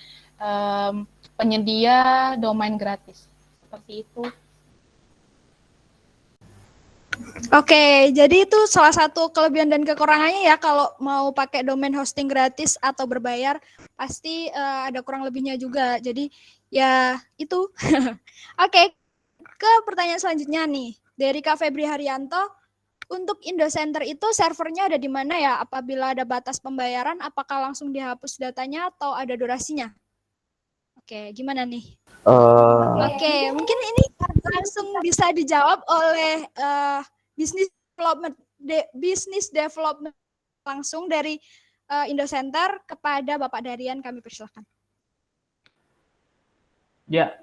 penyedia domain gratis. Seperti itu. Oke, jadi itu salah satu kelebihan dan kekurangannya ya kalau mau pakai domain hosting gratis atau berbayar, pasti ada kurang lebihnya juga. Jadi ya itu. Oke, ke pertanyaan selanjutnya nih. Dari Kak Febri Haryanto, untuk Indocenter itu servernya ada di mana ya? Apabila ada batas pembayaran, apakah langsung dihapus datanya atau ada durasinya? Oke, gimana nih? Oke, mungkin ini langsung bisa dijawab oleh business development langsung dari Indocenter kepada Bapak Darian, kami persilakan. Ya,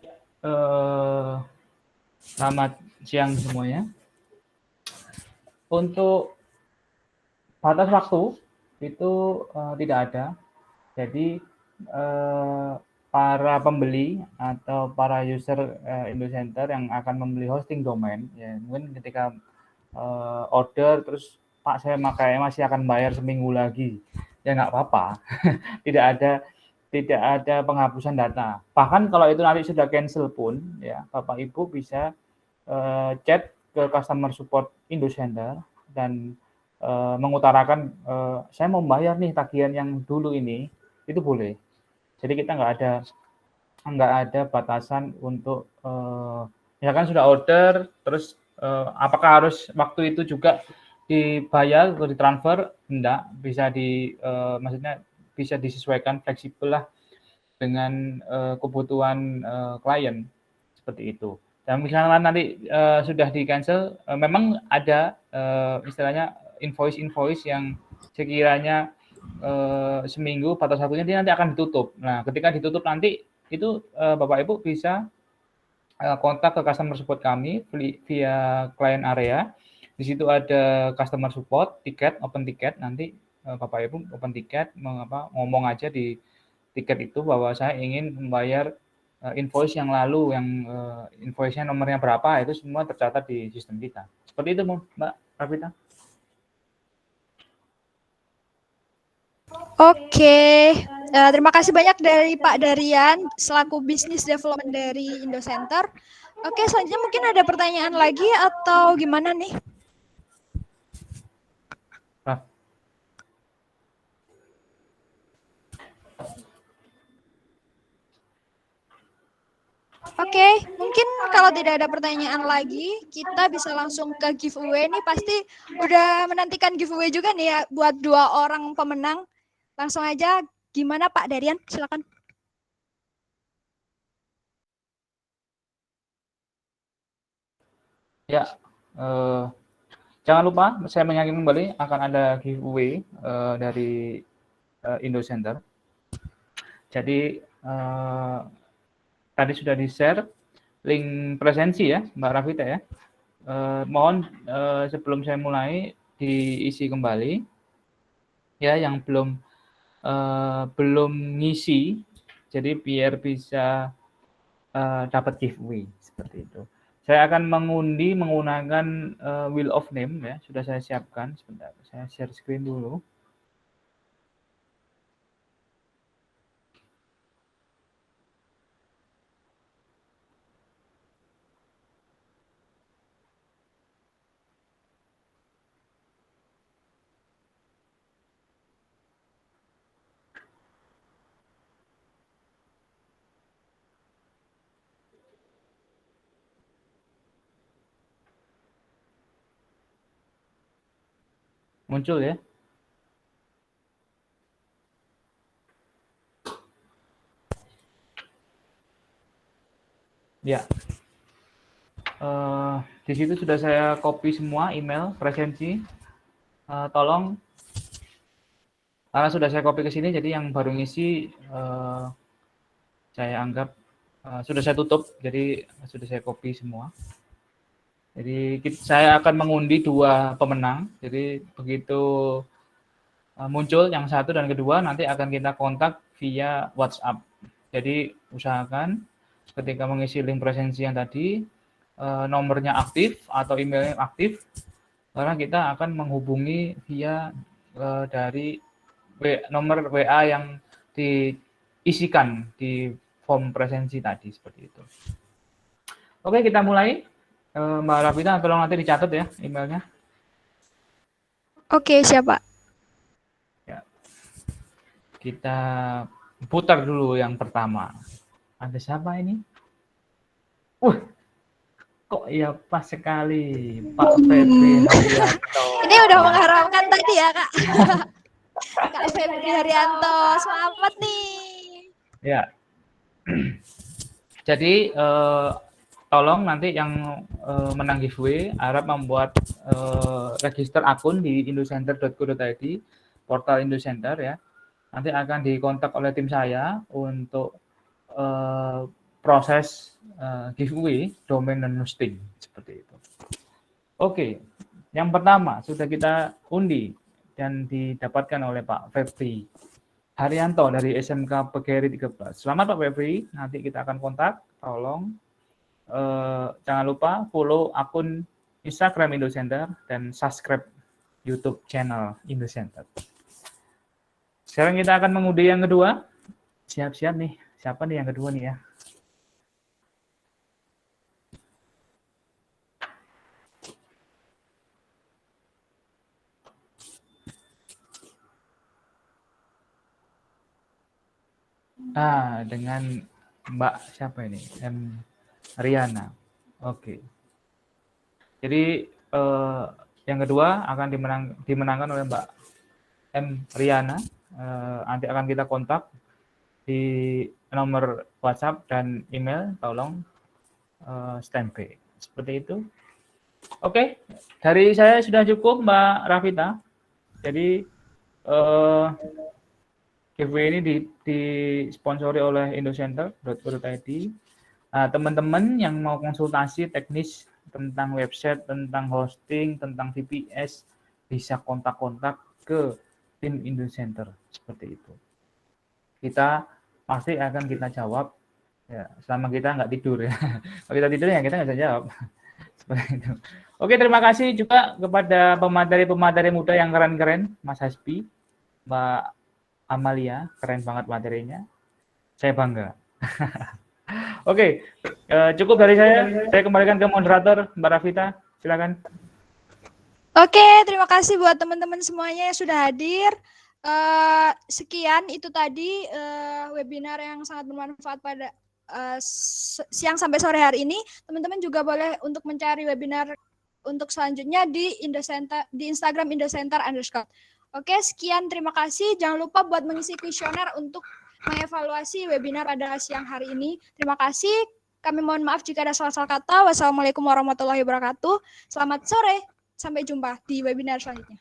selamat siang semuanya. Untuk batas waktu itu tidak ada. Jadi para pembeli atau para user Indocenter yang akan membeli hosting domain, ya mungkin ketika order terus Pak saya masih akan bayar seminggu lagi. Ya nggak apa-apa. Tidak ada penghapusan data. Bahkan kalau itu nanti sudah cancel pun, ya Bapak Ibu bisa chat ke customer support Indocenter dan mengutarakan saya mau bayar nih tagihan yang dulu ini, itu boleh. Jadi kita nggak ada batasan untuk misalkan sudah order, terus apakah harus waktu itu juga dibayar atau ditransfer? Enggak, bisa maksudnya bisa disesuaikan fleksibel lah dengan kebutuhan klien seperti itu. Dan misalnya nanti sudah di cancel, memang ada istilahnya invoice yang sekiranya seminggu batas waktunya dia nanti akan ditutup. Nah, ketika ditutup nanti itu Bapak Ibu bisa kontak ke customer support kami via client area. Di situ ada customer support, tiket, open tiket. Nanti Bapak Ibu open tiket, ngomong aja di tiket itu bahwa saya ingin membayar invoice yang lalu, yang invoice-nya nomornya berapa, itu semua tercatat di sistem kita. Seperti itu, Mbak Rafita. Oke, terima kasih banyak dari Pak Darian selaku Business Development dari Indocenter. Oke, selanjutnya mungkin ada pertanyaan lagi atau gimana nih? Oke, mungkin kalau tidak ada pertanyaan lagi, kita bisa langsung ke giveaway nih. Pasti udah menantikan giveaway juga nih ya buat 2 orang pemenang. Langsung aja, gimana Pak Darian? Silakan. Ya, jangan lupa saya mengingatkan kembali akan ada giveaway dari Indocenter. Jadi tadi sudah di-share link presensi ya, Mbak Rafita ya. Mohon sebelum saya mulai diisi kembali ya yang belum ngisi, jadi biar bisa dapat giveaway seperti itu. Saya akan mengundi menggunakan wheel of name ya, sudah saya siapkan. Sebentar, saya share screen dulu. Muncul ya. Ya. Di situ sudah saya copy semua email presensi. Tolong, karena sudah saya copy ke sini, jadi yang baru ngisi saya anggap sudah saya tutup, jadi sudah saya copy semua. Jadi saya akan mengundi 2 pemenang. Jadi begitu muncul yang satu dan kedua, nanti akan kita kontak via WhatsApp. Jadi usahakan ketika mengisi link presensi yang tadi, nomornya aktif atau emailnya aktif, karena kita akan menghubungi via dari nomor WA yang diisikan di form presensi tadi, seperti itu. Oke, kita mulai. Mbak Rafita, tolong nanti dicatat ya emailnya. Oke, siapa? Ya. Kita putar dulu yang pertama. Ada siapa ini? Kok ya pas sekali Pak Febri Haryanto. Ini udah mengharapkan tadi ya, Kak. Kak Febri Haryanto, selamat nih. Ya. Jadi tolong nanti yang menang giveaway harap membuat register akun di indocenter.co.id, portal Indocenter ya. Nanti akan dikontak oleh tim saya untuk proses giveaway domain dan hosting seperti itu. Oke, yang pertama sudah kita undi dan didapatkan oleh Pak Febri Haryanto dari SMK Pegeri 13. Selamat Pak Febri, nanti kita akan kontak. Tolong jangan lupa follow akun Instagram Indocenter dan subscribe YouTube channel Indocenter. Sekarang kita akan mengundi yang kedua. Siap-siap nih. Siapa nih yang kedua nih ya? Dengan Mbak siapa ini? Riana. Oke. Jadi yang kedua akan dimenangkan oleh Mbak Riana. Nanti akan kita kontak di nomor WhatsApp dan email. Tolong standby. Seperti itu. Oke. Dari saya sudah cukup, Mbak Rafita. Jadi giveaway ini disponsori oleh indocenter.co.id. Teman-teman yang mau konsultasi teknis tentang website, tentang hosting, tentang VPS, bisa kontak-kontak ke tim Indocenter seperti itu. Kita pasti akan kita jawab ya, selama kita nggak tidur ya. Kalau kita tidur ya kita nggak bisa jawab. Seperti itu. Oke, terima kasih juga kepada pemateri-pemateri muda yang keren-keren, Mas Hasbi, Mbak Amalia, keren banget materinya. Saya bangga. Oke, cukup dari saya. Saya kembalikan ke moderator, Mbak Rafita. Silakan. Oke, terima kasih buat teman-teman semuanya yang sudah hadir. Sekian itu tadi webinar yang sangat bermanfaat pada siang sampai sore hari ini. Teman-teman juga boleh untuk mencari webinar untuk selanjutnya di Instagram Indocenter_. Oke, sekian, terima kasih. Jangan lupa buat mengisi kuesioner untuk mengevaluasi webinar pada siang hari ini. Terima kasih. Kami mohon maaf jika ada salah-salah kata. Wassalamualaikum warahmatullahi wabarakatuh. Selamat sore. Sampai jumpa di webinar selanjutnya.